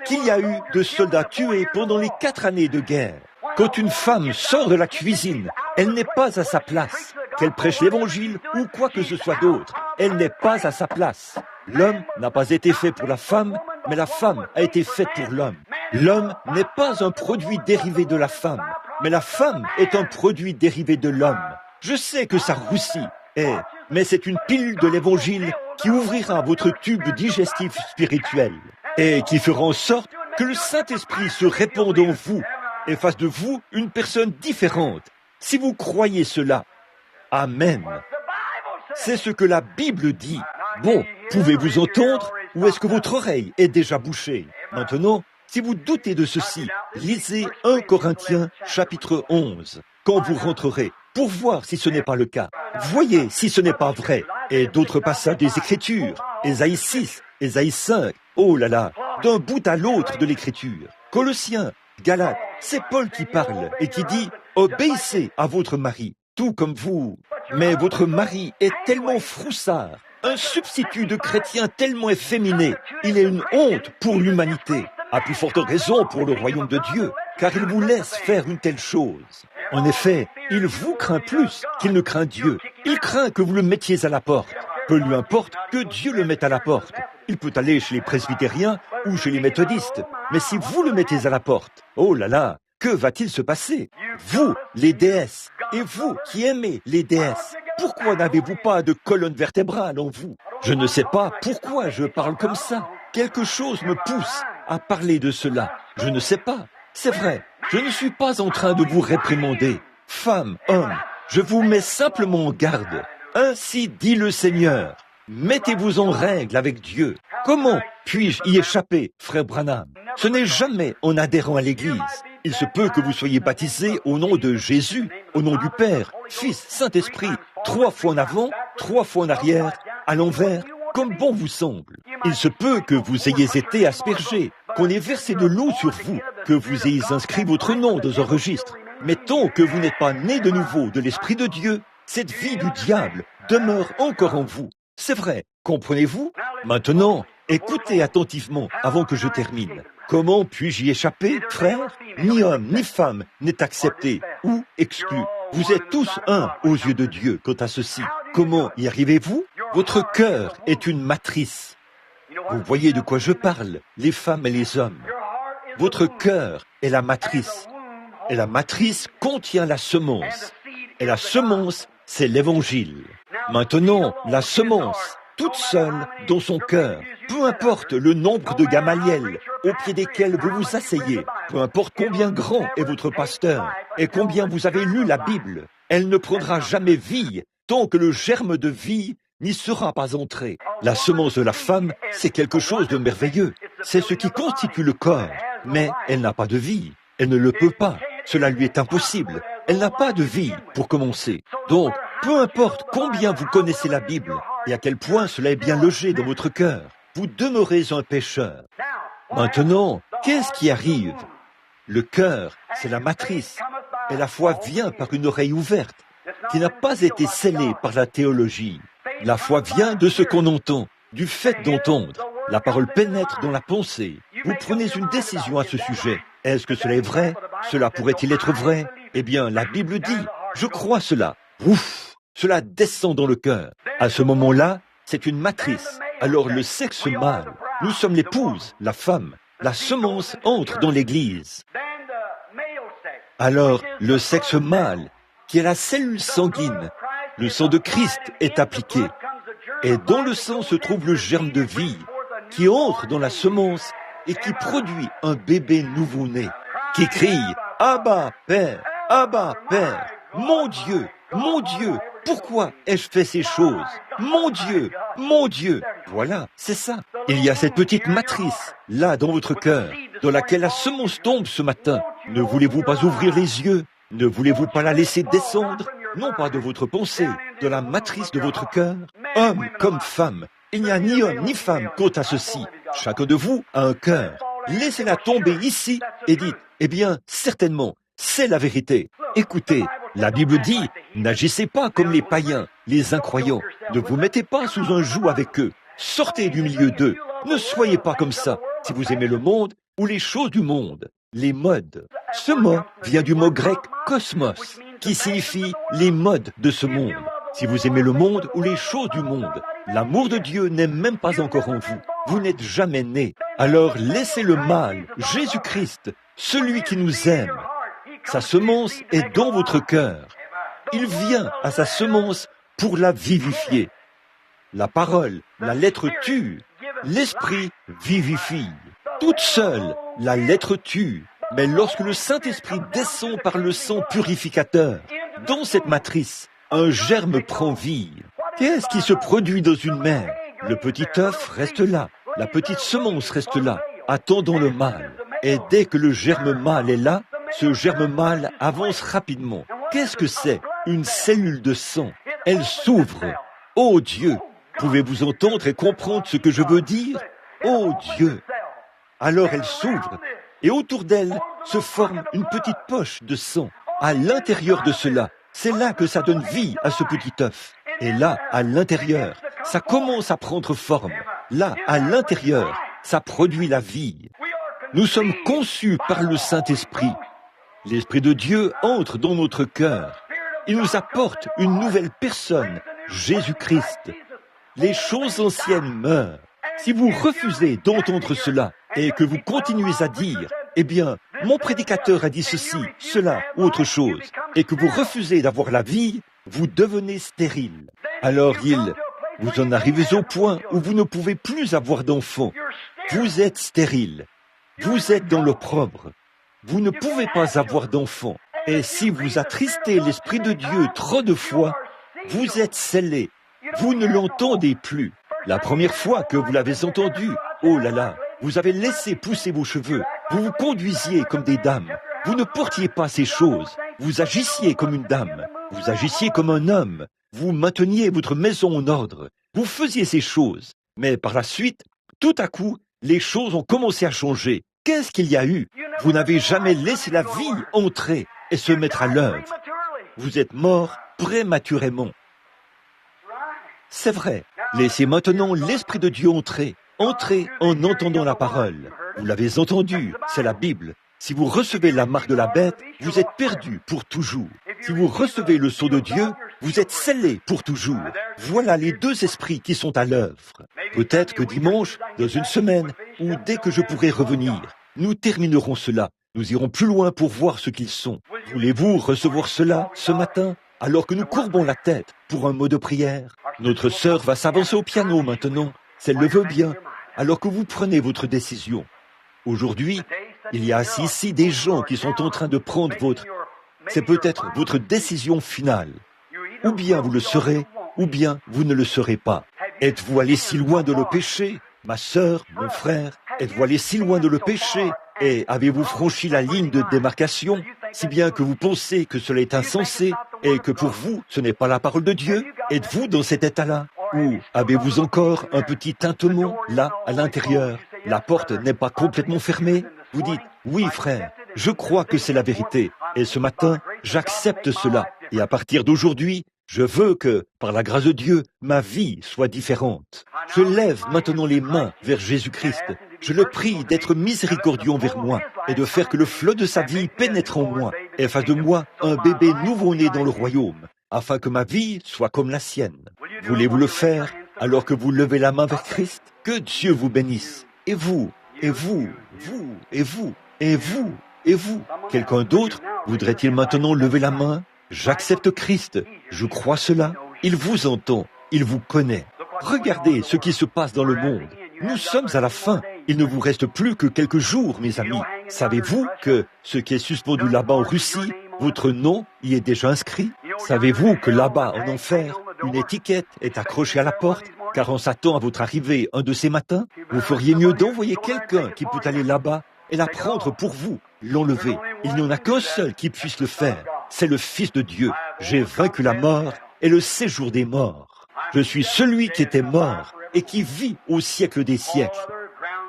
Speaker 1: qu'il y a eu de soldats tués pendant les 4 années de guerre. Quand une femme sort de la cuisine, elle n'est pas à sa place. Qu'elle prêche l'évangile ou quoi que ce soit d'autre, elle n'est pas à sa place. L'homme n'a pas été fait pour la femme, mais la femme a été faite pour l'homme. L'homme n'est pas un produit dérivé de la femme, mais la femme est un produit dérivé de l'homme. Je sais que ça roussit, mais c'est une pilule de l'évangile qui ouvrira votre tube digestif spirituel et qui fera en sorte que le Saint-Esprit se répande en vous et fasse de vous une personne différente. Si vous croyez cela, Amen. C'est ce que la Bible dit. Bon, pouvez-vous entendre ou est-ce que votre oreille est déjà bouchée? Maintenant, si vous doutez de ceci, lisez 1 Corinthiens chapitre 11 quand vous rentrerez pour voir si ce n'est pas le cas. Voyez si ce n'est pas vrai. Et d'autres passages des Écritures, Ésaïe 6, Ésaïe 5, oh là là, d'un bout à l'autre de l'Écriture. Colossiens, Galates, c'est Paul qui parle et qui dit « Obéissez à votre mari, tout comme vous. » Mais votre mari est tellement froussard, un substitut de chrétien tellement efféminé, il est une honte pour l'humanité. À plus forte raison pour le royaume de Dieu, car il vous laisse faire une telle chose. En effet, il vous craint plus qu'il ne craint Dieu. Il craint que vous le mettiez à la porte. Peu lui importe que Dieu le mette à la porte. Il peut aller chez les presbytériens ou chez les méthodistes. Mais si vous le mettez à la porte, oh là là, que va-t-il se passer? Vous, les déesses, et vous qui aimez les déesses, pourquoi n'avez-vous pas de colonne vertébrale en vous? Je ne sais pas pourquoi je parle comme ça. Quelque chose me pousse à parler de cela. Je ne sais pas. C'est vrai, je ne suis pas en train de vous réprimander. Femmes, hommes, je vous mets simplement en garde. Ainsi dit le Seigneur. Mettez-vous en règle avec Dieu. Comment puis-je y échapper, frère Branham? Ce n'est jamais en adhérant à l'Église. Il se peut que vous soyez baptisé au nom de Jésus, au nom du Père, Fils, Saint-Esprit, 3 fois en avant, 3 fois en arrière, à l'envers, comme bon vous semble. Il se peut que vous ayez été aspergé, qu'on ait versé de l'eau sur vous, que vous ayez inscrit votre nom dans un registre. Mettons que vous n'êtes pas né de nouveau de l'Esprit de Dieu, cette vie du diable demeure encore en vous. C'est vrai, comprenez-vous? Maintenant, écoutez attentivement avant que je termine. Comment puis-je y échapper, frère? Ni homme ni femme n'est accepté ou exclu. Vous êtes tous un aux yeux de Dieu quant à ceci. Comment y arrivez-vous? Votre cœur est une matrice. Vous voyez de quoi je parle, les femmes et les hommes. Votre cœur est la matrice. Et la matrice contient la semence. Et la semence, c'est l'évangile. Maintenant, la semence, toute seule dans son cœur, peu importe le nombre de Gamaliel au pied desquels vous vous asseyez, peu importe combien grand est votre pasteur et combien vous avez lu la Bible, elle ne prendra jamais vie tant que le germe de vie n'y sera pas entré. La semence de la femme, c'est quelque chose de merveilleux. C'est ce qui constitue le corps, mais elle n'a pas de vie. Elle ne le peut pas. Cela lui est impossible. Elle n'a pas de vie, pour commencer. Donc, peu importe combien vous connaissez la Bible et à quel point cela est bien logé dans votre cœur, vous demeurez un pécheur. Maintenant, qu'est-ce qui arrive? Le cœur, c'est la matrice, et la foi vient par une oreille ouverte, qui n'a pas été scellée par la théologie. La foi vient de ce qu'on entend, du fait d'entendre. La parole pénètre dans la pensée. Vous prenez une décision à ce sujet. Est-ce que cela est vrai? Cela pourrait-il être vrai? Eh bien, la Bible dit, je crois cela. Ouf! Cela descend dans le cœur. À ce moment-là, c'est une matrice. Alors le sexe mâle, nous sommes l'épouse, la femme. La semence entre dans l'Église. Alors, le sexe mâle, qui est la cellule sanguine, le sang de Christ est appliqué. Et dans le sang se trouve le germe de vie, qui entre dans la semence et qui produit un bébé nouveau-né, qui crie « Abba, Père, Abba, Père, mon Dieu, pourquoi ai-je fait ces choses? Mon Dieu, mon Dieu !» Voilà, c'est ça. Il y a cette petite matrice, là, dans votre cœur, dans laquelle la semence tombe ce matin. Ne voulez-vous pas ouvrir les yeux? Ne voulez-vous pas la laisser descendre? Non pas de votre pensée, de la matrice de votre cœur. Homme comme femme, il n'y a ni homme ni femme quant à ceci. Chacun de vous a un cœur. Laissez-la tomber ici et dites, eh bien, certainement, c'est la vérité. Écoutez, la Bible dit, n'agissez pas comme les païens, les incroyants. Ne vous mettez pas sous un joug avec eux. Sortez du milieu d'eux. Ne soyez pas comme ça. Si vous aimez le monde ou les choses du monde, les modes. Ce mot vient du mot grec cosmos, qui signifie les modes de ce monde. Si vous aimez le monde ou les choses du monde, l'amour de Dieu n'est même pas encore en vous. Vous n'êtes jamais né. Alors laissez le mal, Jésus-Christ, celui qui nous aime. Sa semence est dans votre cœur. Il vient à sa semence pour la vivifier. La parole, la lettre tue. L'esprit vivifie. Toute seule, la lettre tue. Mais lorsque le Saint-Esprit descend par le sang purificateur, dans cette matrice, un germe prend vie. Qu'est-ce qui se produit dans une mère? Le petit œuf reste là, la petite semence reste là, attendant le mâle. Et dès que le germe mâle est là, ce germe mâle avance rapidement. Qu'est-ce que c'est? Une cellule de sang. Elle s'ouvre. Oh Dieu! Pouvez-vous entendre et comprendre ce que je veux dire? Oh Dieu! Alors elle s'ouvre, et autour d'elle se forme une petite poche de sang. À l'intérieur de cela, c'est là que ça donne vie à ce petit œuf. Et là, à l'intérieur, ça commence à prendre forme. Là, à l'intérieur, ça produit la vie. Nous sommes conçus par le Saint-Esprit. L'Esprit de Dieu entre dans notre cœur. Il nous apporte une nouvelle personne, Jésus-Christ. Les choses anciennes meurent. Si vous refusez d'entendre cela et que vous continuez à dire, eh bien, mon prédicateur a dit ceci, cela ou autre chose, et que vous refusez d'avoir la vie, vous devenez stérile. Alors vous en arrivez au point où vous ne pouvez plus avoir d'enfants. Vous êtes stérile. Vous êtes dans l'opprobre. Vous ne pouvez pas avoir d'enfants. Et si vous attristez l'Esprit de Dieu trop de fois, vous êtes scellé. Vous ne l'entendez plus. La première fois que vous l'avez entendu, oh là là, vous avez laissé pousser vos cheveux. Vous vous conduisiez comme des dames. Vous ne portiez pas ces choses. Vous agissiez comme une dame. Vous agissiez comme un homme. Vous mainteniez votre maison en ordre. Vous faisiez ces choses. Mais par la suite, tout à coup, les choses ont commencé à changer. Qu'est-ce qu'il y a eu? Vous n'avez jamais laissé la vie entrer et se mettre à l'œuvre. Vous êtes mort prématurément. C'est vrai. Laissez maintenant l'Esprit de Dieu entrer. Entrez en entendant la parole. Vous l'avez entendu, c'est la Bible. Si vous recevez la marque de la bête, vous êtes perdu pour toujours. Si vous recevez le sceau de Dieu, vous êtes scellé pour toujours. Voilà les deux esprits qui sont à l'œuvre. Peut-être que dimanche, dans une semaine, ou dès que je pourrai revenir, nous terminerons cela. Nous irons plus loin pour voir ce qu'ils sont. Voulez-vous recevoir cela ce matin, alors que nous courbons la tête pour un mot de prière? Notre sœur va s'avancer au piano maintenant, si elle le veut bien, alors que vous prenez votre décision. Aujourd'hui, il y a assis ici des gens qui sont en train de prendre c'est peut-être votre décision finale. Ou bien vous le serez, ou bien vous ne le serez pas. Êtes-vous allé si loin de le péché, ma sœur, mon frère? Êtes-vous allé si loin de le péché et avez-vous franchi la ligne de démarcation, si bien que vous pensez que cela est insensé et que pour vous, ce n'est pas la parole de Dieu? Êtes-vous dans cet état-là? Ou avez-vous encore un petit tintement là, à l'intérieur? La porte n'est pas complètement fermée? Vous dites, oui frère, je crois que c'est la vérité. Et ce matin, j'accepte cela. Et à partir d'aujourd'hui, je veux que, par la grâce de Dieu, ma vie soit différente. Je lève maintenant les mains vers Jésus-Christ. Je le prie d'être miséricordieux envers moi et de faire que le flot de sa vie pénètre en moi et fasse de moi un bébé nouveau-né dans le royaume, afin que ma vie soit comme la sienne. Voulez-vous le faire alors que vous levez la main vers Christ? Que Dieu vous bénisse. Et vous, et vous, vous, et vous, et vous, et vous. Quelqu'un d'autre voudrait-il maintenant lever la main? J'accepte Christ, je crois cela. Il vous entend, il vous connaît. Regardez ce qui se passe dans le monde. Nous sommes à la fin. Il ne vous reste plus que quelques jours, mes amis. Savez-vous que ce qui est suspendu là-bas en Russie, votre nom y est déjà inscrit? Savez-vous que là-bas, en enfer, une étiquette est accrochée à la porte, car on s'attend à votre arrivée un de ces matins? Vous feriez mieux d'envoyer quelqu'un qui peut aller là-bas et la prendre pour vous, l'enlever. Il n'y en a qu'un seul qui puisse le faire. C'est le Fils de Dieu. J'ai vaincu la mort et le séjour des morts. Je suis celui qui était mort et qui vit au siècle des siècles.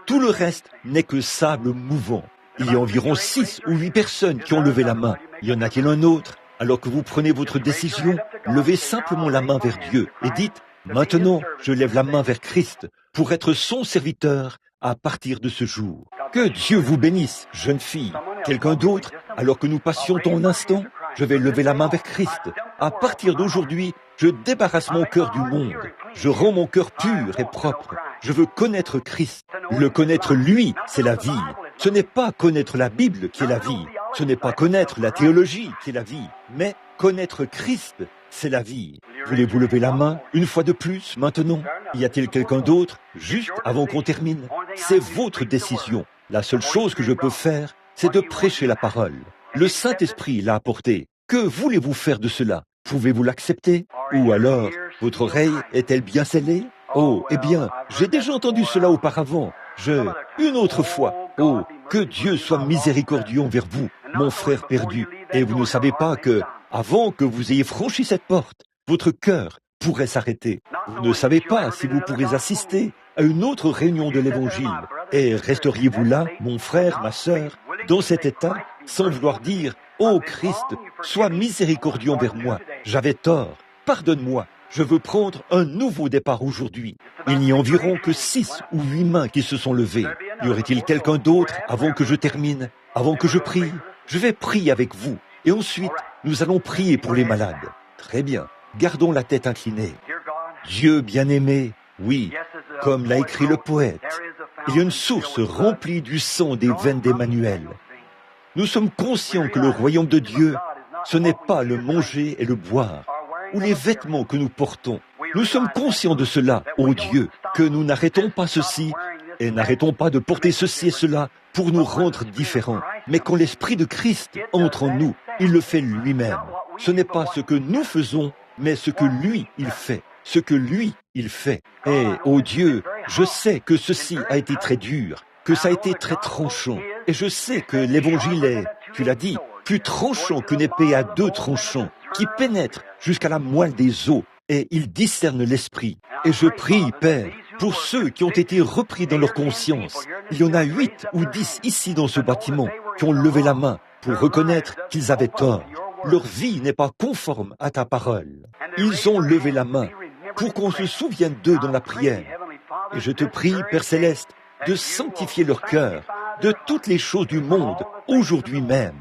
Speaker 1: Tout le reste n'est que sable mouvant. Il y a environ 6 ou 8 personnes qui ont levé la main. Y en a-t-il un autre? Alors que vous prenez votre décision, levez simplement la main vers Dieu et dites, maintenant, je lève la main vers Christ pour être son serviteur à partir de ce jour. Que Dieu vous bénisse, jeune fille. Quelqu'un d'autre? Alors que nous passions un instant, je vais lever la main vers Christ. À partir d'aujourd'hui, je débarrasse mon cœur du monde. Je rends mon cœur pur et propre. Je veux connaître Christ. Le connaître lui, c'est la vie. Ce n'est pas connaître la Bible qui est la vie. Ce n'est pas connaître la théologie qui est la vie. Mais connaître Christ, c'est la vie. Voulez-vous lever la main une fois de plus maintenant? Y a-t-il quelqu'un d'autre juste avant qu'on termine? C'est votre décision. La seule chose que je peux faire, c'est de prêcher la parole. Le Saint-Esprit l'a apporté. Que voulez-vous faire de cela? Pouvez-vous l'accepter? Ou alors, votre oreille est-elle bien scellée? Oh, eh bien, j'ai déjà entendu cela auparavant. Une autre fois. Oh, que Dieu soit miséricordieux envers vous, mon frère perdu. Et vous ne savez pas que, avant que vous ayez franchi cette porte, votre cœur pourrait s'arrêter. Vous ne savez pas si vous pourrez assister à une autre réunion de l'Évangile. Et resteriez-vous là, mon frère, ma sœur, dans cet état, sans vouloir dire « Ô Christ, sois miséricordieux envers moi, j'avais tort, pardonne-moi, je veux prendre un nouveau départ aujourd'hui. » Il n'y a environ que 6 ou 8 mains qui se sont levées. Y aurait-il quelqu'un d'autre avant que je termine, avant que je prie? Je vais prier avec vous. Et ensuite, nous allons prier pour les malades. Très bien. Gardons la tête inclinée. Dieu bien-aimé, oui, comme l'a écrit le poète, il y a une source remplie du sang des veines d'Emmanuel. Nous sommes conscients que le royaume de Dieu, ce n'est pas le manger et le boire, ou les vêtements que nous portons. Nous sommes conscients de cela, ô Dieu, que nous n'arrêtons pas ceci et n'arrêtons pas de porter ceci et cela pour nous rendre différents. Mais quand l'Esprit de Christ entre en nous, il le fait lui-même. Ce n'est pas ce que nous faisons, mais ce que lui, il fait. Ce que lui, il fait. Et, ô Dieu, je sais que ceci a été très dur, que ça a été très tranchant. Et je sais que l'Évangile est, tu l'as dit, plus tranchant qu'une épée à 2 tranchants, qui pénètre jusqu'à la moelle des os, et il discerne l'esprit. Et je prie, Père, pour ceux qui ont été repris dans leur conscience. Il y en a 8 ou 10 ici dans ce bâtiment qui ont levé la main pour reconnaître qu'ils avaient tort. Leur vie n'est pas conforme à ta parole. Ils ont levé la main pour qu'on se souvienne d'eux dans la prière. Et je te prie, Père Céleste, de sanctifier leur cœur de toutes les choses du monde aujourd'hui même,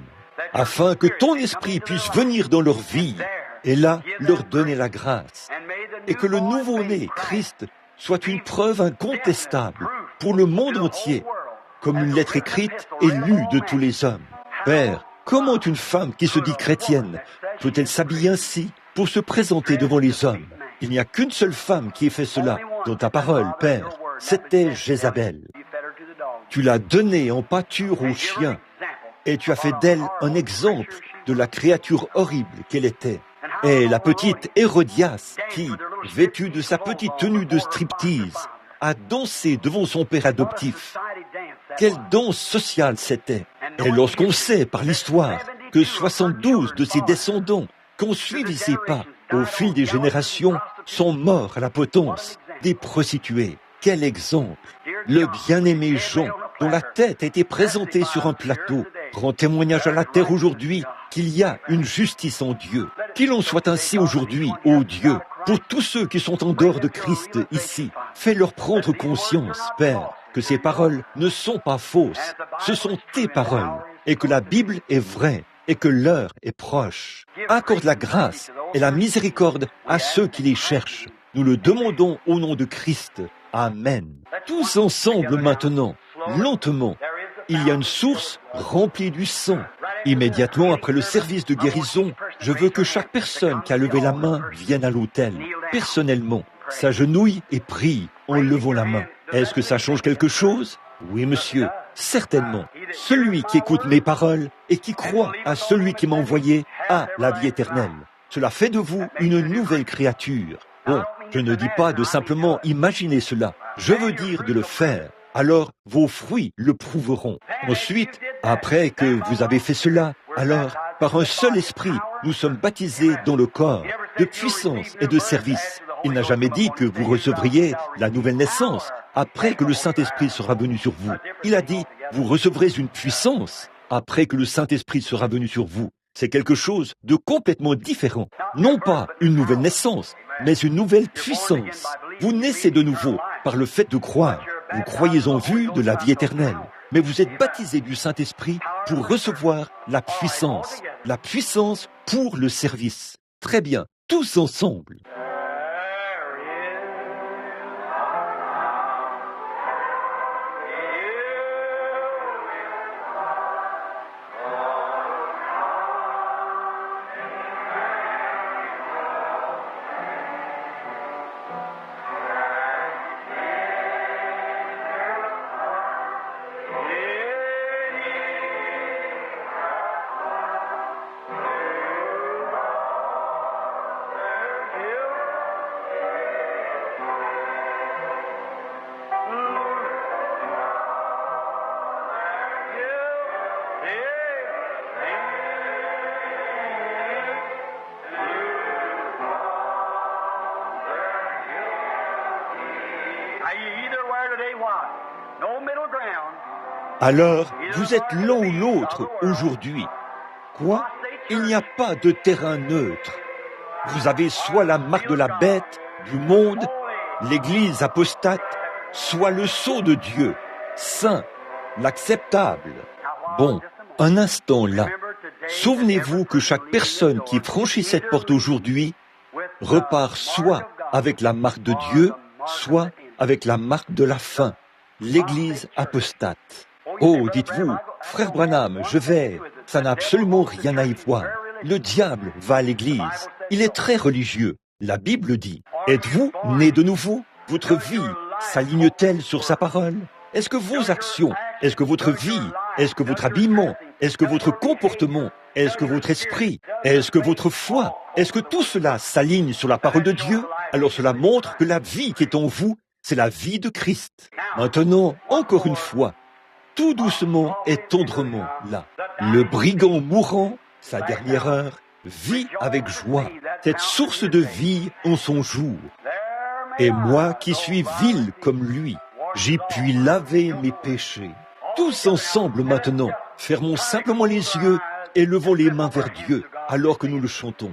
Speaker 1: afin que ton esprit puisse venir dans leur vie et là leur donner la grâce, et que le nouveau-né, Christ, soit une preuve incontestable pour le monde entier, comme une lettre écrite et lue de tous les hommes. Père, comment une femme qui se dit chrétienne peut-elle s'habiller ainsi pour se présenter devant les hommes? Il n'y a qu'une seule femme qui ait fait cela dans ta parole, Père. C'était Jézabel. Tu l'as donnée en pâture aux chiens, et tu as fait d'elle un exemple de la créature horrible qu'elle était. Et la petite Hérodias, qui, vêtue de sa petite tenue de striptease, a dansé devant son père adoptif. Quelle danse sociale c'était! Et lorsqu'on sait par l'histoire que 72 de ses descendants qui ont suivi ses pas au fil des générations sont morts à la potence, des prostituées. Quel exemple! Le bien-aimé Jean, dont la tête a été présentée sur un plateau, rend témoignage à la terre aujourd'hui qu'il y a une justice en Dieu. Qu'il en soit ainsi aujourd'hui, ô Dieu, pour tous ceux qui sont en dehors de Christ ici. Fais-leur prendre conscience, Père, que ces paroles ne sont pas fausses, ce sont tes paroles, et que la Bible est vraie, et que l'heure est proche. Accorde la grâce et la miséricorde à ceux qui les cherchent. Nous le demandons au nom de Christ. Amen. Tous ensemble maintenant, lentement. Il y a une source remplie du sang. Immédiatement après le service de guérison, je veux que chaque personne qui a levé la main vienne à l'autel, personnellement, s'agenouille et prie en levant la main. Est-ce que ça change quelque chose? Oui, monsieur, certainement. Celui qui écoute mes paroles et qui croit à celui qui m'a envoyé a la vie éternelle. Cela fait de vous une nouvelle créature. Bon, je ne dis pas de simplement imaginer cela, je veux dire de le faire. Alors vos fruits le prouveront. Ensuite, après que vous avez fait cela, alors, par un seul esprit, nous sommes baptisés dans le corps, de puissance et de service. Il n'a jamais dit que vous recevriez la nouvelle naissance après que le Saint-Esprit sera venu sur vous. Il a dit, vous recevrez une puissance après que le Saint-Esprit sera venu sur vous. C'est quelque chose de complètement différent. Non pas une nouvelle naissance, mais une nouvelle puissance. Vous naissez de nouveau par le fait de croire. Vous croyez en vue de la vie éternelle, mais vous êtes baptisés du Saint-Esprit pour recevoir la puissance pour le service. Très bien, tous ensemble. Alors, vous êtes l'un ou l'autre aujourd'hui. Quoi? Il n'y a pas de terrain neutre. Vous avez soit la marque de la bête, du monde, l'église apostate, soit le sceau de Dieu, saint, l'acceptable. Bon, un instant là. Souvenez-vous que chaque personne qui franchit cette porte aujourd'hui repart soit avec la marque de Dieu, soit avec la marque de la fin, l'église apostate. Oh, dites-vous, frère Branham, ça n'a absolument rien à y voir. Le diable va à l'église, il est très religieux. La Bible dit, êtes-vous né de nouveau? Votre vie s'aligne-t-elle sur sa parole? Est-ce que vos actions, est-ce que votre vie, est-ce que votre habillement, est-ce que votre comportement, est-ce que votre esprit, est-ce que votre foi, est-ce que tout cela s'aligne sur la parole de Dieu? Alors cela montre que la vie qui est en vous, c'est la vie de Christ. Maintenant, encore une fois, tout doucement et tendrement là. Le brigand mourant, sa dernière heure, vit avec joie cette source de vie en son jour. Et moi qui suis vil comme lui, j'y puis laver mes péchés. Tous ensemble maintenant, fermons simplement les yeux et levons les mains vers Dieu alors que nous le chantons.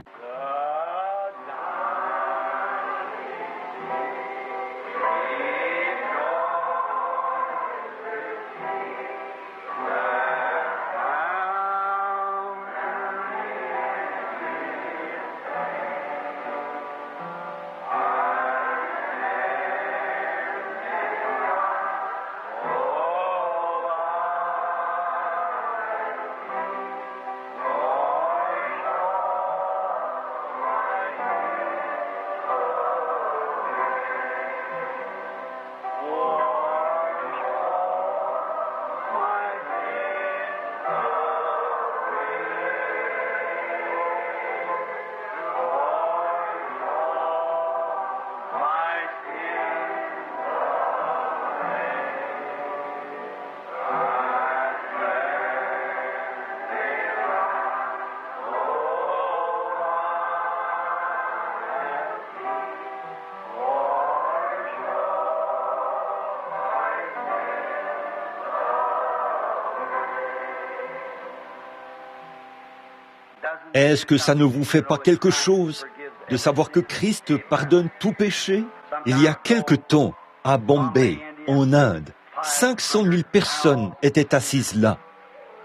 Speaker 1: Est-ce que ça ne vous fait pas quelque chose de savoir que Christ pardonne tout péché? Il y a quelque temps, à Bombay, en Inde, 500 000 personnes étaient assises là.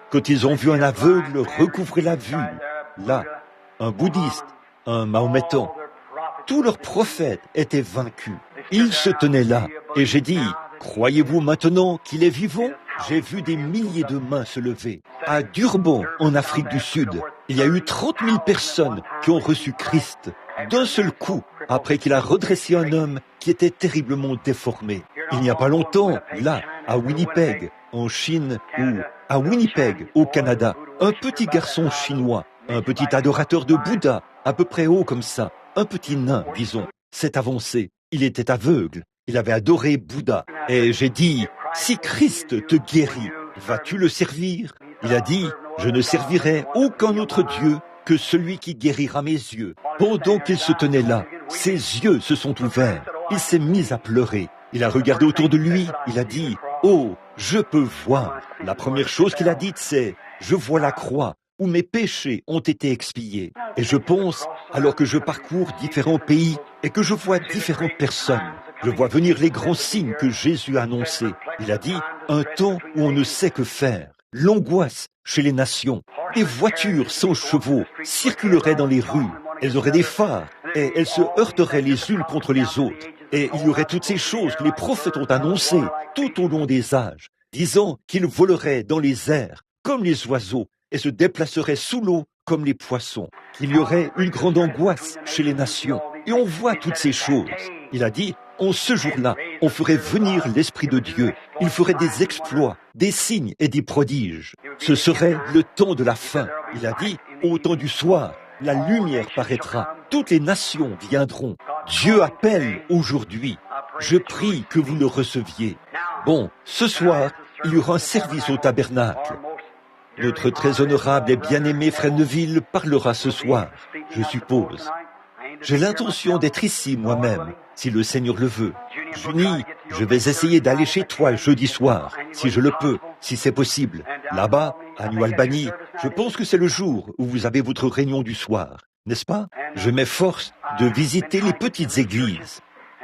Speaker 1: Quand ils ont vu un aveugle recouvrer la vue, là, un bouddhiste, un mahométan, tous leurs prophètes étaient vaincus. Ils se tenaient là, et j'ai dit, croyez-vous maintenant qu'il est vivant? J'ai vu des milliers de mains se lever. À Durban, en Afrique du Sud, il y a eu 30 000 personnes qui ont reçu Christ d'un seul coup, après qu'il a redressé un homme qui était terriblement déformé. Il n'y a pas longtemps, là, à Winnipeg, en Chine, ou à Winnipeg, au Canada, un petit garçon chinois, un petit adorateur de Bouddha, à peu près haut comme ça, un petit nain, disons, s'est avancé. Il était aveugle, il avait adoré Bouddha. Et j'ai dit, si Christ te guérit, vas-tu le servir? Il a dit, je ne servirai aucun autre Dieu que celui qui guérira mes yeux. Pendant qu'il se tenait là, ses yeux se sont ouverts. Il s'est mis à pleurer. Il a regardé autour de lui, il a dit, oh, je peux voir. La première chose qu'il a dite, c'est, je vois la croix où mes péchés ont été expiés. Et je pense, alors que je parcours différents pays et que je vois différentes personnes, je vois venir les grands signes que Jésus a annoncés. Il a dit, un temps où on ne sait que faire. L'angoisse chez les nations. Des voitures sans chevaux circuleraient dans les rues. Elles auraient des phares et elles se heurteraient les unes contre les autres. Et il y aurait toutes ces choses que les prophètes ont annoncées tout au long des âges, disant qu'ils voleraient dans les airs comme les oiseaux et se déplaceraient sous l'eau comme les poissons. Il y aurait une grande angoisse chez les nations. Et on voit toutes ces choses. Il a dit, en ce jour-là, on ferait venir l'Esprit de Dieu. Il ferait des exploits, des signes et des prodiges. Ce serait le temps de la fin. Il a dit, au temps du soir, la lumière paraîtra. Toutes les nations viendront. Dieu appelle aujourd'hui. Je prie que vous le receviez. Bon, ce soir, il y aura un service au tabernacle. Notre très honorable et bien-aimé frère Neville parlera ce soir, je suppose. J'ai l'intention d'être ici moi-même, si le Seigneur le veut. Junie, je vais essayer d'aller chez toi jeudi soir, si je le peux, si c'est possible. Là-bas, à New Albany, je pense que c'est le jour où vous avez votre réunion du soir, n'est-ce pas? Je m'efforce de visiter les petites églises.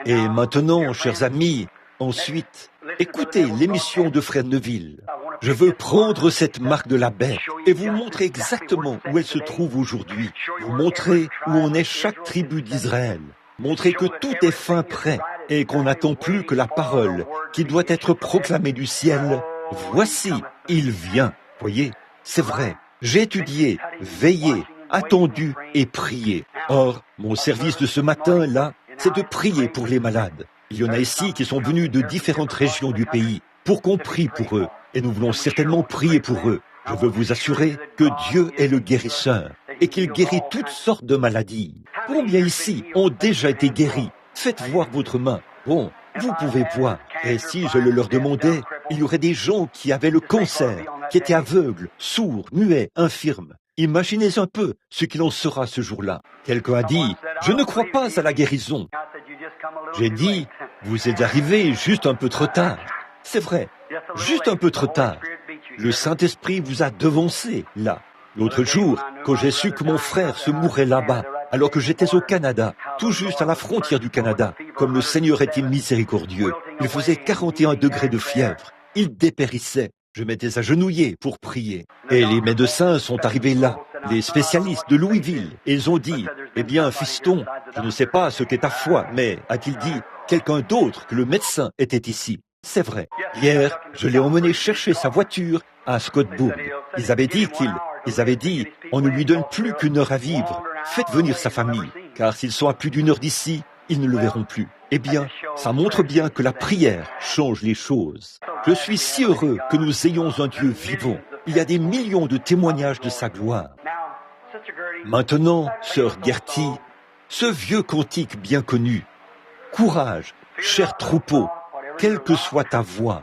Speaker 1: Et maintenant, chers amis, ensuite, écoutez l'émission de frère Neville. Je veux prendre cette marque de la bête et vous montrer exactement où elle se trouve aujourd'hui. Vous montrer où en est chaque tribu d'Israël. Montrer que tout est fin prêt et qu'on n'attend plus que la parole qui doit être proclamée du ciel. Voici, il vient. Voyez, c'est vrai. J'ai étudié, veillé, attendu et prié. Or, mon service de ce matin, là, c'est de prier pour les malades. Il y en a ici qui sont venus de différentes régions du pays pour qu'on prie pour eux. Et nous voulons certainement prier pour eux. Je veux vous assurer que Dieu est le guérisseur et qu'il guérit toutes sortes de maladies. Combien ici ont déjà été guéris? Faites voir votre main. Bon, vous pouvez voir. Et si je le leur demandais, il y aurait des gens qui avaient le cancer, qui étaient aveugles, sourds, muets, infirmes. Imaginez un peu ce qu'il en sera ce jour-là. Quelqu'un a dit, je ne crois pas à la guérison. J'ai dit, vous êtes arrivé juste un peu trop tard. C'est vrai, juste un peu trop tard. Le Saint-Esprit vous a devancé, là. L'autre jour, quand j'ai su que mon frère se mourait là-bas, alors que j'étais au Canada, tout juste à la frontière du Canada, comme le Seigneur était miséricordieux, il faisait 41 degrés de fièvre. Il dépérissait. Je m'étais agenouillé pour prier. Et les médecins sont arrivés là, les spécialistes de Louisville, et ils ont dit, eh bien, fiston, je ne sais pas ce qu'est ta foi, mais, a-t-il dit, quelqu'un d'autre que le médecin était ici. C'est vrai. Hier, je l'ai emmené chercher sa voiture à Scottsburg. Ils avaient dit, on ne lui donne plus qu'une heure à vivre. Faites venir sa famille, car s'ils sont à plus d'une heure d'ici, ils ne le verront plus. Eh bien, ça montre bien que la prière change les choses. Je suis si heureux que nous ayons un Dieu vivant. Il y a des millions de témoignages de sa gloire. Maintenant, sœur Gertie, ce vieux cantique bien connu. Courage, cher troupeau, quelle que soit ta voix.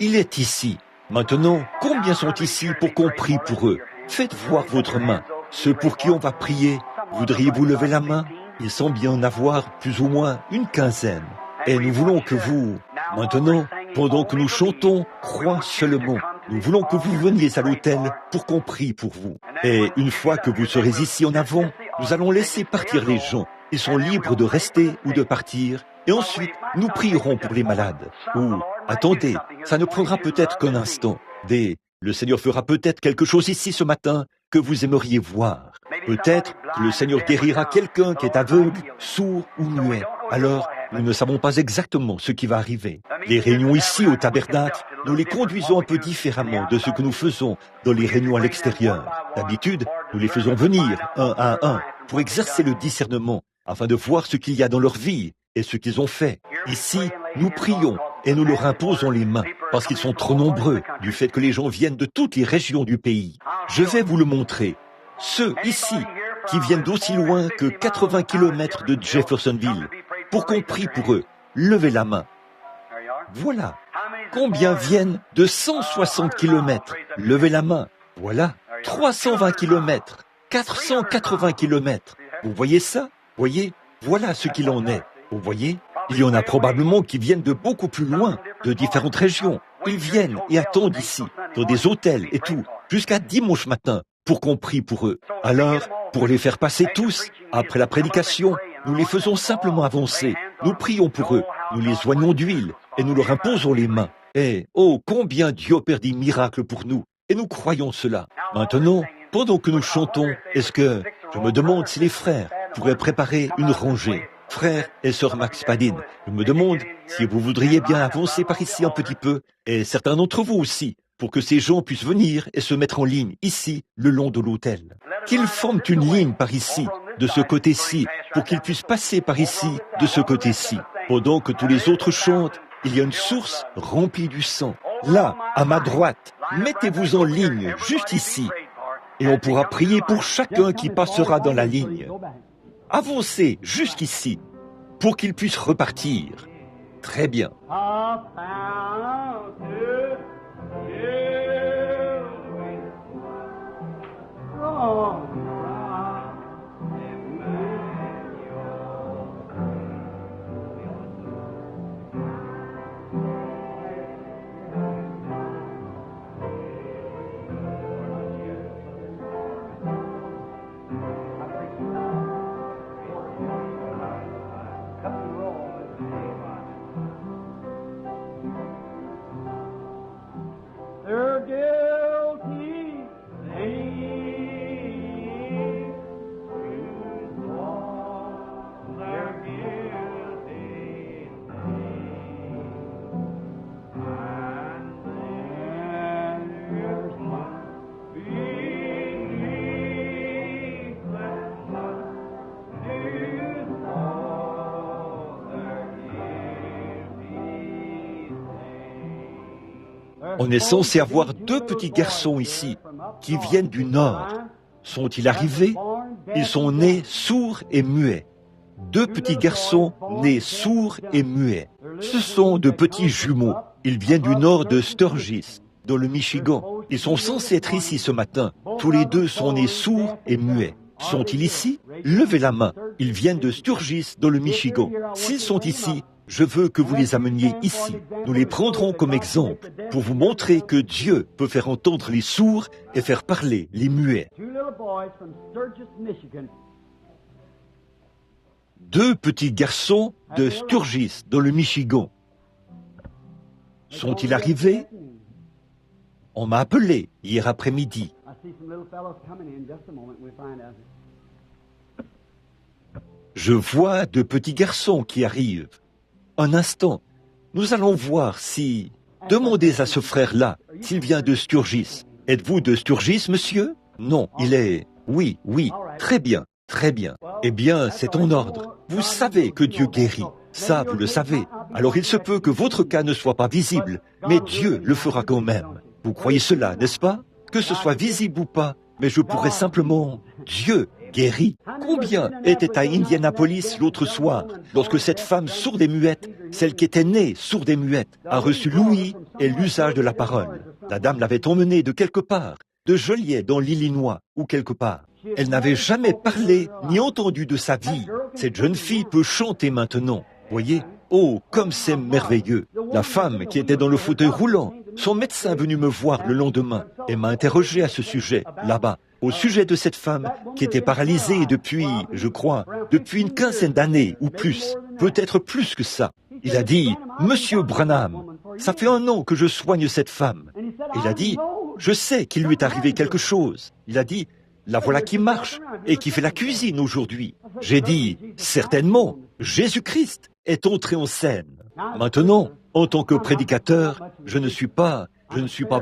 Speaker 1: Il est ici. Maintenant, combien sont ici pour qu'on prie pour eux? Faites voir votre main. Ceux pour qui on va prier, voudriez-vous lever la main? Il semble bien en avoir plus ou moins une quinzaine. Et nous voulons que vous, maintenant, pendant que nous chantons, crois seulement Nous voulons que vous veniez à l'hôtel pour qu'on prie pour vous. Et une fois que vous serez ici en avant, nous allons laisser partir les gens. Ils sont libres de rester ou de partir. Et ensuite, nous prierons pour les malades. Ou, attendez, ça ne prendra peut-être qu'un instant. Le Seigneur fera peut-être quelque chose ici ce matin que vous aimeriez voir. Peut-être que le Seigneur guérira quelqu'un qui est aveugle, sourd ou muet. Alors, nous ne savons pas exactement ce qui va arriver. Les réunions ici au tabernacle, nous les conduisons un peu différemment de ce que nous faisons dans les réunions à l'extérieur. D'habitude, nous les faisons venir un à un pour exercer le discernement afin de voir ce qu'il y a dans leur vie et ce qu'ils ont fait. Ici, nous prions et nous leur imposons les mains parce qu'ils sont trop nombreux du fait que les gens viennent de toutes les régions du pays. Je vais vous le montrer. Ceux ici qui viennent d'aussi loin que 80 km de Jeffersonville, pour qu'on prie pour eux, levez la main. Voilà. Combien viennent de 160 km? Levez la main. Voilà. 320 km, 480 km. Vous voyez ça? Voyez? Voilà ce qu'il en est. Vous voyez? Il y en a probablement qui viennent de beaucoup plus loin, de différentes régions. Ils viennent et attendent ici, dans des hôtels et tout, jusqu'à dimanche matin, pour qu'on prie pour eux. Alors, pour les faire passer tous, après la prédication, nous les faisons simplement avancer. Nous prions pour eux, nous les oignons d'huile et nous leur imposons les mains. Et, oh, combien Dieu opère des miracles pour nous. Et nous croyons cela. Maintenant, pendant que nous chantons, est-ce que, je me demande si les frères pourraient préparer une rangée. Frère et sœur Max Padin, je me demande si vous voudriez bien avancer par ici un petit peu, et certains d'entre vous aussi, pour que ces gens puissent venir et se mettre en ligne ici, le long de l'autel. Qu'ils forment une ligne par ici, de ce côté-ci, pour qu'ils puissent passer par ici, de ce côté-ci. Pendant que tous les autres chantent, il y a une source remplie du sang. Là, à ma droite, mettez-vous en ligne, juste ici, et on pourra prier pour chacun qui passera dans la ligne. Avancez jusqu'ici, pour qu'ils puissent repartir. Très bien. On est censé avoir deux petits garçons ici, qui viennent du nord. Sont-ils arrivés? Ils sont nés sourds et muets. Deux petits garçons nés sourds et muets. Ce sont de petits jumeaux. Ils viennent du nord de Sturgis, dans le Michigan. Ils sont censés être ici ce matin. Tous les deux sont nés sourds et muets. Sont-ils ici? Levez la main. Ils viennent de Sturgis, dans le Michigan. S'ils sont ici, je veux que vous les ameniez ici. Nous les prendrons comme exemple pour vous montrer que Dieu peut faire entendre les sourds et faire parler les muets. Deux petits garçons de Sturgis, dans le Michigan. Sont-ils arrivés? On m'a appelé hier après-midi. Je vois deux petits garçons qui arrivent. Un instant, nous allons voir si... Demandez à ce frère-là s'il vient de Sturgis. Êtes-vous de Sturgis, monsieur? Non, il est... Oui, très bien, très bien. Eh bien, c'est en ordre. Vous savez que Dieu guérit. Ça, vous le savez. Alors il se peut que votre cas ne soit pas visible, mais Dieu le fera quand même. Vous croyez cela, n'est-ce pas? Que ce soit visible ou pas, mais je pourrais simplement... Dieu guérit. Combien étaient à Indianapolis l'autre soir, lorsque cette femme sourde et muette, celle qui était née sourde et muette, a reçu l'ouïe et l'usage de la parole? La dame l'avait emmenée de quelque part, de Joliet dans l'Illinois, ou quelque part. Elle n'avait jamais parlé ni entendu de sa vie. Cette jeune fille peut chanter maintenant. Voyez, Oh, comme c'est merveilleux! La femme qui était dans le fauteuil roulant, son médecin est venu me voir le lendemain et m'a interrogé à ce sujet, là-bas, au sujet de cette femme qui était paralysée depuis, je crois, depuis une quinzaine d'années ou plus, peut-être plus que ça. Il a dit, « Monsieur Branham, ça fait 1 an que je soigne cette femme. » Il a dit, « Je sais qu'il lui est arrivé quelque chose. » Il a dit, « La voilà qui marche et qui fait la cuisine aujourd'hui. » J'ai dit, « Certainement, Jésus-Christ est entré en scène. » Maintenant, en tant que prédicateur, je ne suis pas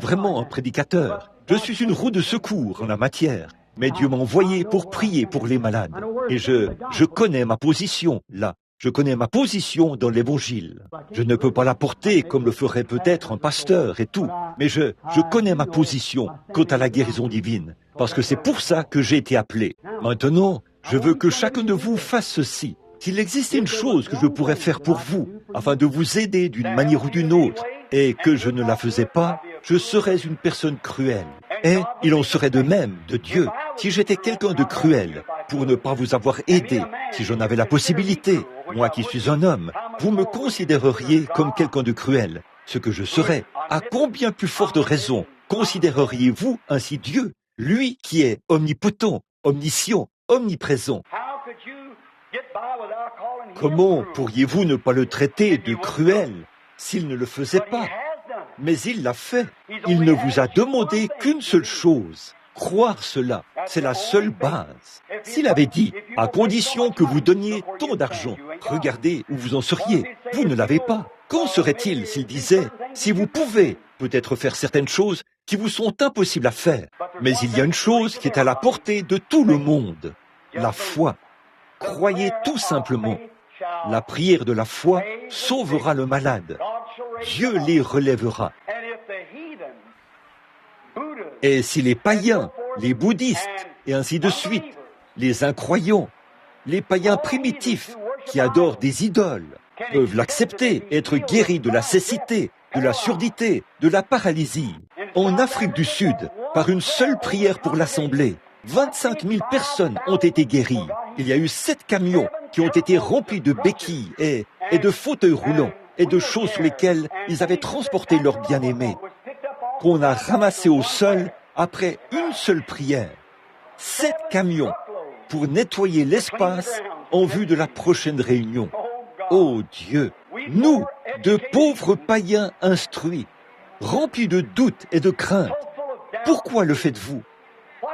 Speaker 1: vraiment un prédicateur. Je suis une roue de secours en la matière. Mais Dieu m'a envoyé pour prier pour les malades. Et je connais ma position là. Je connais ma position dans l'Évangile. Je ne peux pas la porter comme le ferait peut-être un pasteur et tout, mais je connais ma position quant à la guérison divine, parce que c'est pour ça que j'ai été appelé. Maintenant, je veux que chacun de vous fasse ceci. S'il existait une chose que je pourrais faire pour vous, afin de vous aider d'une manière ou d'une autre, et que je ne la faisais pas, je serais une personne cruelle. Et il en serait de même de Dieu si j'étais quelqu'un de cruel, pour ne pas vous avoir aidé, si j'en avais la possibilité. Moi qui suis un homme, vous me considéreriez comme quelqu'un de cruel. Ce que je serais, à combien plus forte raison considéreriez-vous ainsi Dieu, lui qui est omnipotent, omniscient, omniprésent? Comment pourriez-vous ne pas le traiter de cruel s'il ne le faisait pas? Mais il l'a fait. Il ne vous a demandé qu'une seule chose. Croire cela, c'est la seule base. S'il avait dit, à condition que vous donniez tant d'argent, regardez où vous en seriez. Vous ne l'avez pas. Qu'en serait-il s'il disait, si vous pouvez peut-être faire certaines choses qui vous sont impossibles à faire, mais il y a une chose qui est à la portée de tout le monde, la foi. Croyez tout simplement. La prière de la foi sauvera le malade. Dieu les relèvera. Et si les païens, les bouddhistes, et ainsi de suite, les incroyants, les païens primitifs qui adorent des idoles, peuvent l'accepter, être guéris de la cécité, de la surdité, de la paralysie. En Afrique du Sud, par une seule prière pour l'Assemblée, 25 000 personnes ont été guéries. Il y a eu 7 camions qui ont été remplis de béquilles et de fauteuils roulants et de choses sur lesquelles ils avaient transporté leurs bien-aimés, qu'on a ramassé au sol après une seule prière. 7 camions pour nettoyer l'espace en vue de la prochaine réunion. Oh Dieu, nous, de pauvres païens instruits, remplis de doutes et de craintes, pourquoi le faites-vous?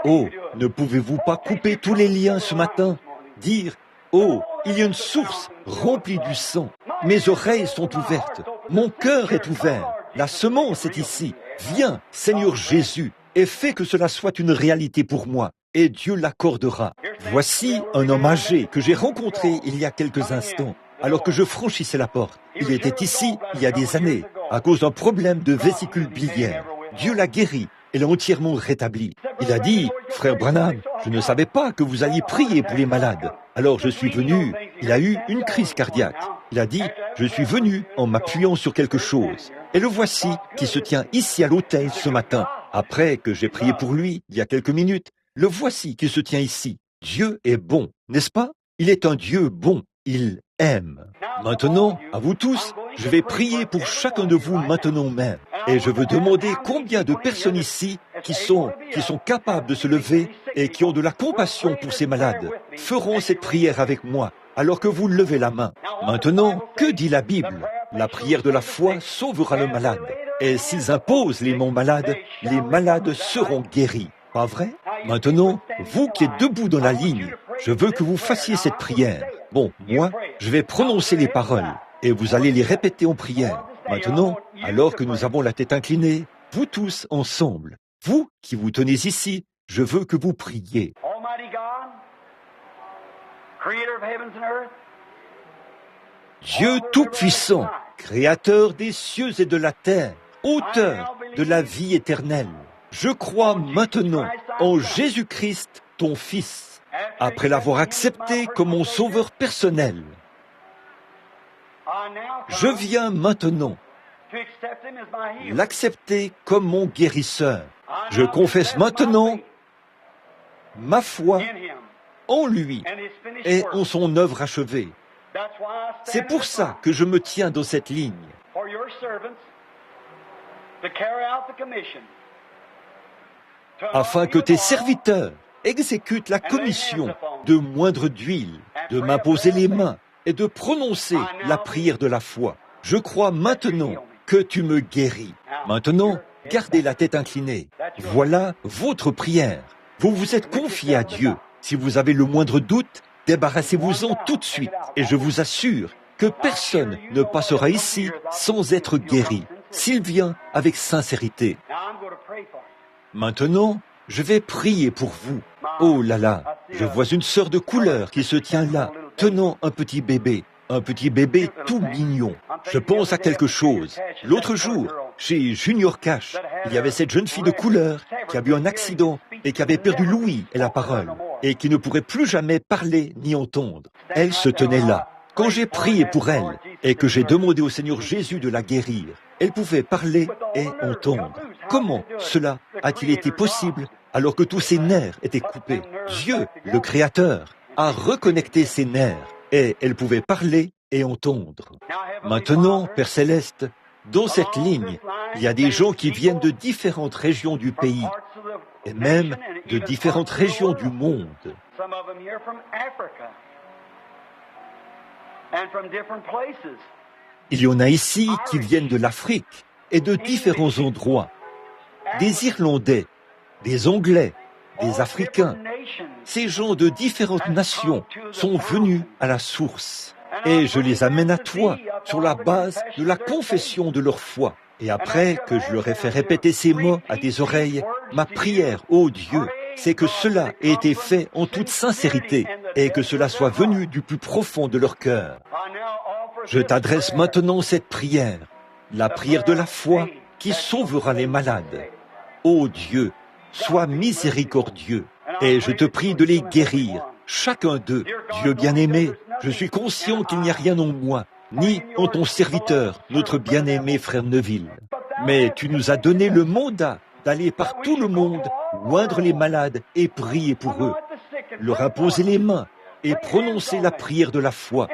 Speaker 1: Oh, ne pouvez-vous pas couper tous les liens ce matin? Dire, oh, il y a une source remplie du sang. Mes oreilles sont ouvertes, mon cœur est ouvert, la semence est ici. Viens, Seigneur Jésus, et fais que cela soit une réalité pour moi, et Dieu l'accordera. Voici un homme âgé que j'ai rencontré il y a quelques instants, alors que je franchissais la porte. Il était ici il y a des années, à cause d'un problème de vésicule biliaire. Dieu l'a guéri et l'a entièrement rétabli. Il a dit, « Frère Branham, je ne savais pas que vous alliez prier pour les malades. Alors je suis venu, il a eu une crise cardiaque. Il a dit, je suis venu en m'appuyant sur quelque chose. Et le voici qui se tient ici à l'autel ce matin. Après que j'ai prié pour lui, il y a quelques minutes, le voici qui se tient ici. Dieu est bon, n'est-ce pas? Il est un Dieu bon, il aime. Maintenant, à vous tous, je vais prier pour chacun de vous maintenant même. Et je veux demander combien de personnes ici qui sont capables de se lever et qui ont de la compassion pour ces malades feront cette prière avec moi alors que vous levez la main. Maintenant, que dit la Bible? La prière de la foi sauvera le malade. Et s'ils imposent les mains malades, les malades seront guéris. Pas vrai? Maintenant, vous qui êtes debout dans la ligne, je veux que vous fassiez cette prière. Bon, moi, je vais prononcer les paroles et vous allez les répéter en prière. Maintenant, alors que nous avons la tête inclinée, vous tous ensemble, vous qui vous tenez ici, je veux que vous priez. Dieu Tout-Puissant, Créateur des cieux et de la terre, Auteur de la vie éternelle, je crois maintenant en Jésus-Christ, ton Fils, après l'avoir accepté comme mon sauveur personnel. Je viens maintenant l'accepter comme mon guérisseur. Je confesse maintenant ma foi en lui et en son œuvre achevée. C'est pour ça que je me tiens dans cette ligne. Afin que tes serviteurs exécutent la commission de moindre d'huile, de m'imposer les mains et de prononcer la prière de la foi. Je crois maintenant que tu me guéris. Maintenant, gardez la tête inclinée. Voilà votre prière. Vous vous êtes confié à Dieu. Si vous avez le moindre doute, débarrassez-vous-en tout de suite. Et je vous assure que personne ne passera ici sans être guéri, s'il vient avec sincérité. Maintenant, je vais prier pour vous. Oh là là, je vois une sœur de couleur qui se tient là, tenant un petit bébé tout mignon. Je pense à quelque chose. L'autre jour, chez Junior Cash, il y avait cette jeune fille de couleur qui a eu un accident et qui avait perdu l'ouïe et la parole, et qui ne pourrait plus jamais parler ni entendre. Elle se tenait là. Quand j'ai prié pour elle et que j'ai demandé au Seigneur Jésus de la guérir, elle pouvait parler et entendre. Comment cela a-t-il été possible alors que tous ses nerfs étaient coupés? Dieu, le Créateur, a reconnecté ses nerfs et elle pouvait parler et entendre. Maintenant, Père Céleste, dans cette ligne, il y a des gens qui viennent de différentes régions du pays et même de différentes régions du monde. Il y en a ici qui viennent de l'Afrique et de différents endroits. Des Irlandais, des Anglais, des Africains. Ces gens de différentes nations sont venus à la source. Et je les amène à toi sur la base de la confession de leur foi. Et après que je leur ai fait répéter ces mots à tes oreilles, ma prière, ô Dieu, c'est que cela ait été fait en toute sincérité et que cela soit venu du plus profond de leur cœur. Je t'adresse maintenant cette prière, la prière de la foi qui sauvera les malades. Ô Dieu, sois miséricordieux et je te prie de les guérir, chacun d'eux. Dieu bien-aimé, je suis conscient qu'il n'y a rien en moi, ni en ton serviteur, notre bien-aimé frère Neville. Mais tu nous as donné le mandat d'aller par tout le monde, oindre les malades et prier pour eux, leur imposer les mains et prononcer la prière de la foi.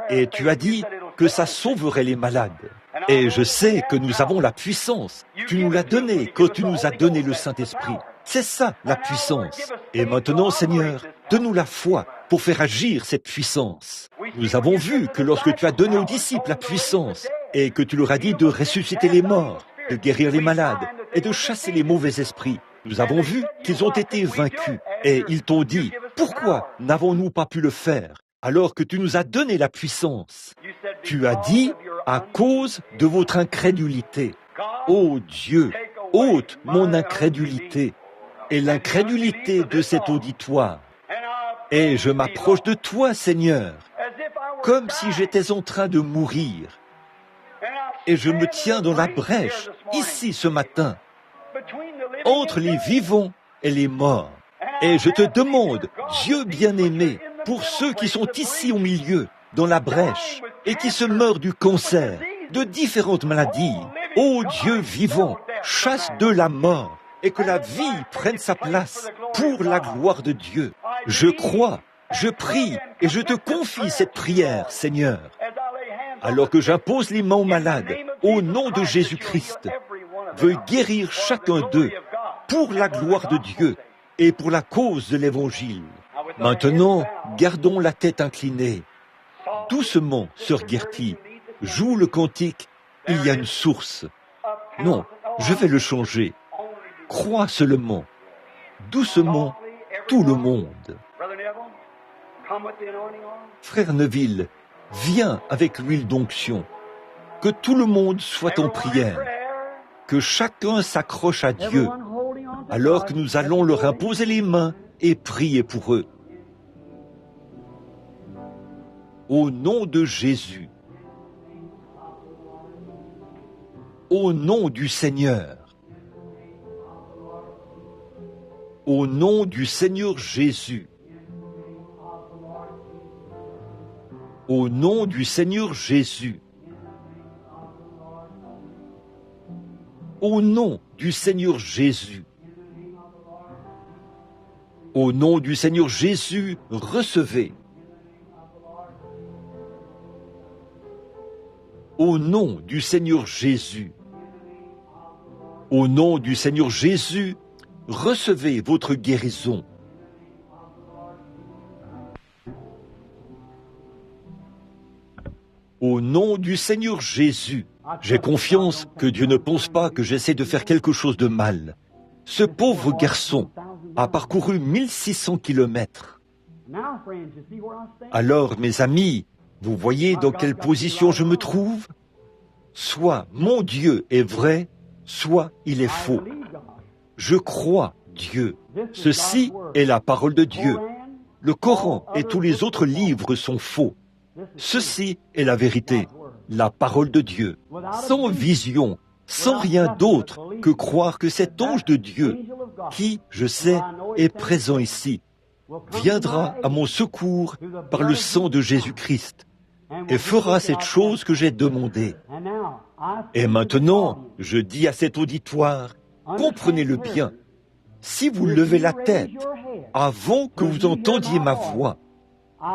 Speaker 1: Et tu as dit que ça sauverait les malades. Et je sais que nous avons la puissance. Tu nous l'as donné quand tu nous as donné le Saint-Esprit. C'est ça, la puissance. Et maintenant, Seigneur, donne-nous la foi pour faire agir cette puissance. Nous avons vu que lorsque tu as donné aux disciples la puissance et que tu leur as dit de ressusciter les morts, de guérir les malades et de chasser les mauvais esprits, nous avons vu qu'ils ont été vaincus. Et ils t'ont dit, pourquoi n'avons-nous pas pu le faire alors que tu nous as donné la puissance? Tu as dit, à cause de votre incrédulité. Ô Dieu, ôte mon incrédulité et l'incrédulité de cet auditoire. Et je m'approche de toi, Seigneur, comme si j'étais en train de mourir. Et je me tiens dans la brèche, ici ce matin, entre les vivants et les morts. Et je te demande, Dieu bien-aimé, pour ceux qui sont ici au milieu, dans la brèche, et qui se meurent du cancer, de différentes maladies, ô Dieu vivant, chasse de la mort, et que la vie prenne sa place pour la gloire de Dieu. Je crois, je prie, et je te confie cette prière, Seigneur. Alors que j'impose les mains aux malades, au nom de Jésus-Christ, veuille guérir chacun d'eux, pour la gloire de Dieu, et pour la cause de l'Évangile. Maintenant, gardons la tête inclinée. Doucement, sœur Gertie, joue le cantique « Il y a une source ». Non, je vais le changer. Crois seulement. Doucement, tout le monde. Frère Neville, viens avec l'huile d'onction. Que tout le monde soit en prière. Que chacun s'accroche à Dieu, alors que nous allons leur imposer les mains et prier pour eux. Au nom de Jésus. Au nom du Seigneur. Au nom du Seigneur Jésus. Au nom du Seigneur Jésus. Au nom du Seigneur Jésus. Au nom du Seigneur Jésus, recevez. Au nom du Seigneur Jésus. Au nom du Seigneur Jésus, recevez votre guérison. Au nom du Seigneur Jésus, j'ai confiance que Dieu ne pense pas que j'essaie de faire quelque chose de mal. Ce pauvre garçon a parcouru 1600 kilomètres. Alors, mes amis, vous voyez dans quelle position je me trouve? Soit mon Dieu est vrai, soit il est faux. Je crois Dieu. Ceci est la parole de Dieu. Le Coran et tous les autres livres sont faux. Ceci est la vérité, la parole de Dieu. Sans vision, sans rien d'autre que croire que cet ange de Dieu, qui, je sais, est présent ici, viendra à mon secours par le sang de Jésus-Christ et fera cette chose que j'ai demandée. Et maintenant, je dis à cet auditoire, comprenez-le bien, si vous levez la tête avant que vous entendiez ma voix,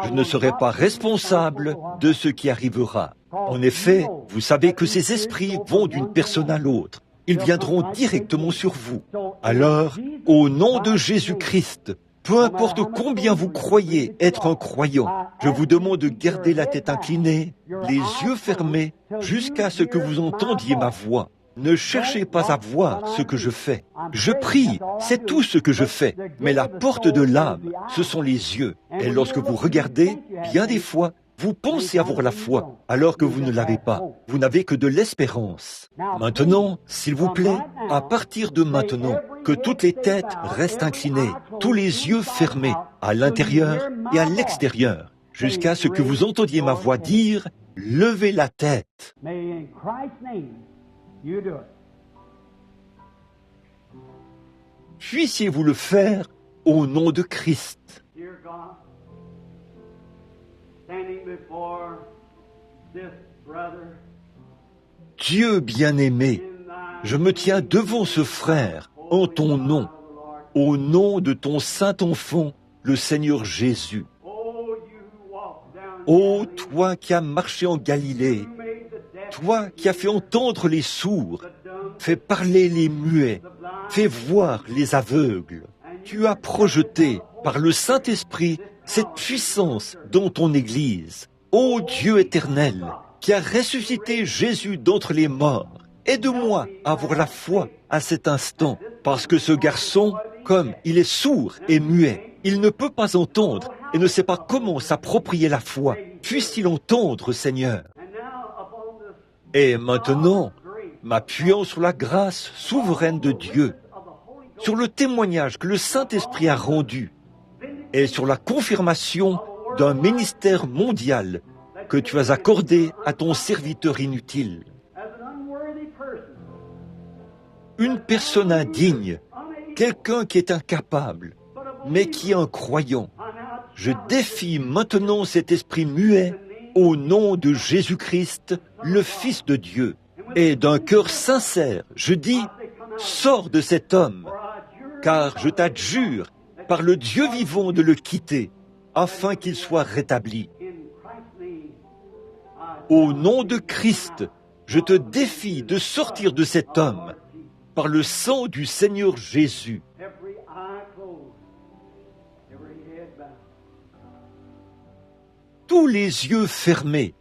Speaker 1: je ne serai pas responsable de ce qui arrivera. En effet, vous savez que ces esprits vont d'une personne à l'autre. Ils viendront directement sur vous. Alors, au nom de Jésus-Christ, peu importe combien vous croyez être un croyant, je vous demande de garder la tête inclinée, les yeux fermés, jusqu'à ce que vous entendiez ma voix. Ne cherchez pas à voir ce que je fais. Je prie, c'est tout ce que je fais. Mais la porte de l'âme, ce sont les yeux. Et lorsque vous regardez, bien des fois, vous pensez avoir la foi, alors que vous ne l'avez pas. Vous n'avez que de l'espérance. Maintenant, s'il vous plaît, à partir de maintenant, que toutes les têtes restent inclinées, tous les yeux fermés, à l'intérieur et à l'extérieur, jusqu'à ce que vous entendiez ma voix dire « Levez la tête ». Puissiez-vous le faire au nom de Christ. Dieu bien-aimé, je me tiens devant ce frère en ton nom, au nom de ton saint enfant, le Seigneur Jésus. Ô toi qui as marché en Galilée, toi qui as fait entendre les sourds, fait parler les muets, fait voir les aveugles, tu as projeté par le Saint-Esprit cette puissance dans ton Église. Ô Dieu éternel, qui a ressuscité Jésus d'entre les morts, aide-moi à avoir la foi à cet instant, parce que ce garçon, comme il est sourd et muet, il ne peut pas entendre et ne sait pas comment s'approprier la foi. Puisse-t-il entendre, Seigneur? Et maintenant, m'appuyant sur la grâce souveraine de Dieu, sur le témoignage que le Saint-Esprit a rendu et sur la confirmation d'un ministère mondial que tu as accordé à ton serviteur inutile. Une personne indigne, quelqu'un qui est incapable, mais qui est un croyant. Je défie maintenant cet esprit muet au nom de Jésus-Christ, le Fils de Dieu. Et d'un cœur sincère, je dis, sors de cet homme, car je t'adjure par le Dieu vivant de le quitter, afin qu'il soit rétabli. Au nom de Christ, je te défie de sortir de cet homme, par le sang du Seigneur Jésus. Tous les yeux fermés,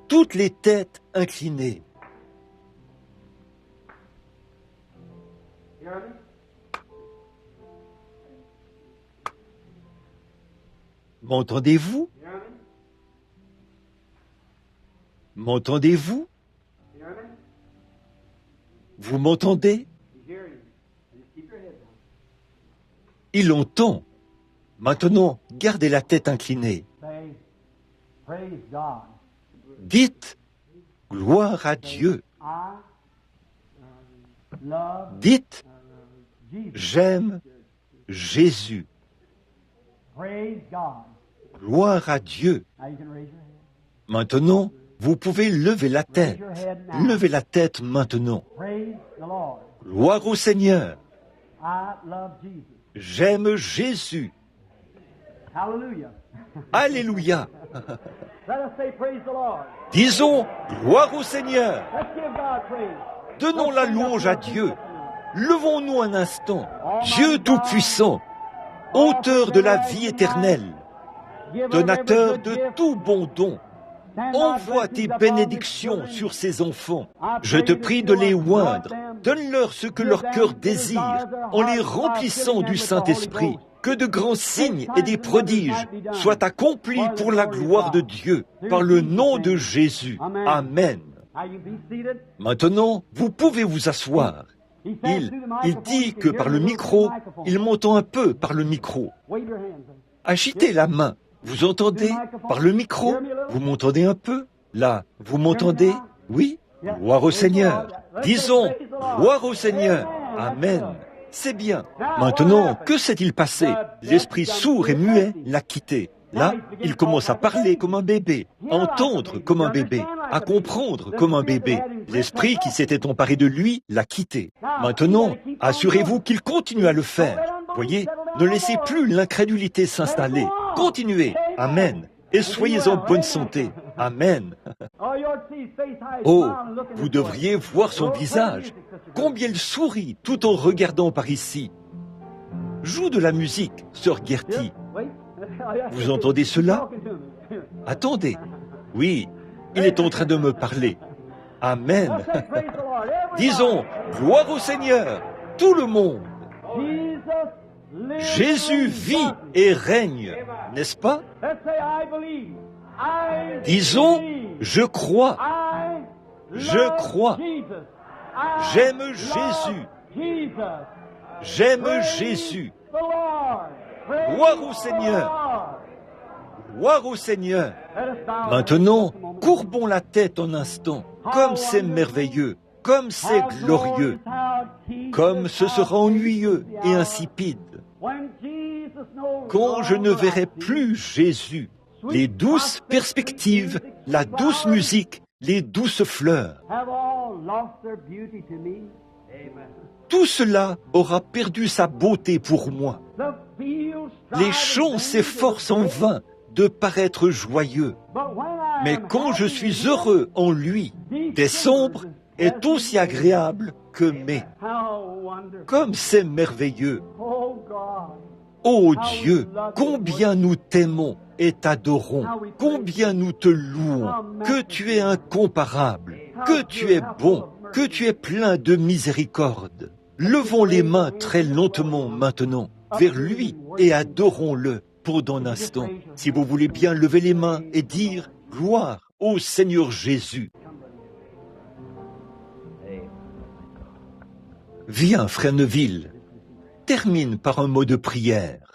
Speaker 1: toutes les têtes inclinées. M'entendez-vous? M'entendez-vous? Vous m'entendez? Il entend. Maintenant, gardez la tête inclinée. Dites « Gloire à Dieu ». Dites « J'aime Jésus ». Gloire à Dieu. Maintenant, vous pouvez lever la tête. Levez la tête maintenant. Gloire au Seigneur. J'aime Jésus. Alléluia. Disons gloire au Seigneur. Donnons la louange à Dieu. Levons-nous un instant. Dieu Tout-Puissant, auteur de la vie éternelle, donateur de tout bon don, envoie tes bénédictions sur ces enfants. Je te prie de les oindre. Donne-leur ce que leur cœur désire en les remplissant du Saint-Esprit. Que de grands signes et des prodiges soient accomplis pour la gloire de Dieu, par le nom de Jésus. Amen. Maintenant, vous pouvez vous asseoir. Il dit que par le micro, il m'entend un peu par le micro. Agitez la main. Vous entendez par le micro? Vous m'entendez un peu? Là, vous m'entendez? Oui? Gloire au Seigneur. Disons, gloire au Seigneur. Amen. C'est bien. Maintenant, que s'est-il passé? L'esprit sourd et muet l'a quitté. Là, il commence à parler comme un bébé, à entendre comme un bébé, à comprendre comme un bébé. L'esprit qui s'était emparé de lui l'a quitté. Maintenant, assurez-vous qu'il continue à le faire. Voyez, ne laissez plus l'incrédulité s'installer. Continuez. Amen. Et soyez en bonne santé. Amen. Oh, vous devriez voir son visage. Combien il sourit tout en regardant par ici. Joue de la musique, sœur Gertie. Vous entendez cela? Attendez. Oui, il est en train de me parler. Amen. Disons, gloire au Seigneur, tout le monde. Jésus vit et règne, n'est-ce pas? Disons, je crois. Je crois. J'aime Jésus. J'aime Jésus. Gloire au Seigneur. Gloire au Seigneur. Maintenant, courbons la tête un instant. Comme c'est merveilleux, comme c'est glorieux, comme ce sera ennuyeux et insipide. Quand je ne verrai plus Jésus, les douces perspectives, la douce musique, les douces fleurs, tout cela aura perdu sa beauté pour moi. Les champs s'efforcent en vain de paraître joyeux. Mais quand je suis heureux en lui, décembre est aussi agréable que mai. Comme c'est merveilleux. Ô Dieu, combien nous t'aimons et t'adorons, combien nous te louons, que tu es incomparable, que tu es bon, que tu es plein de miséricorde. Levons les mains très lentement maintenant vers lui et adorons-le pendant un instant. Si vous voulez bien lever les mains et dire gloire au Seigneur Jésus. Viens, frère Neville, termine par un mot de prière.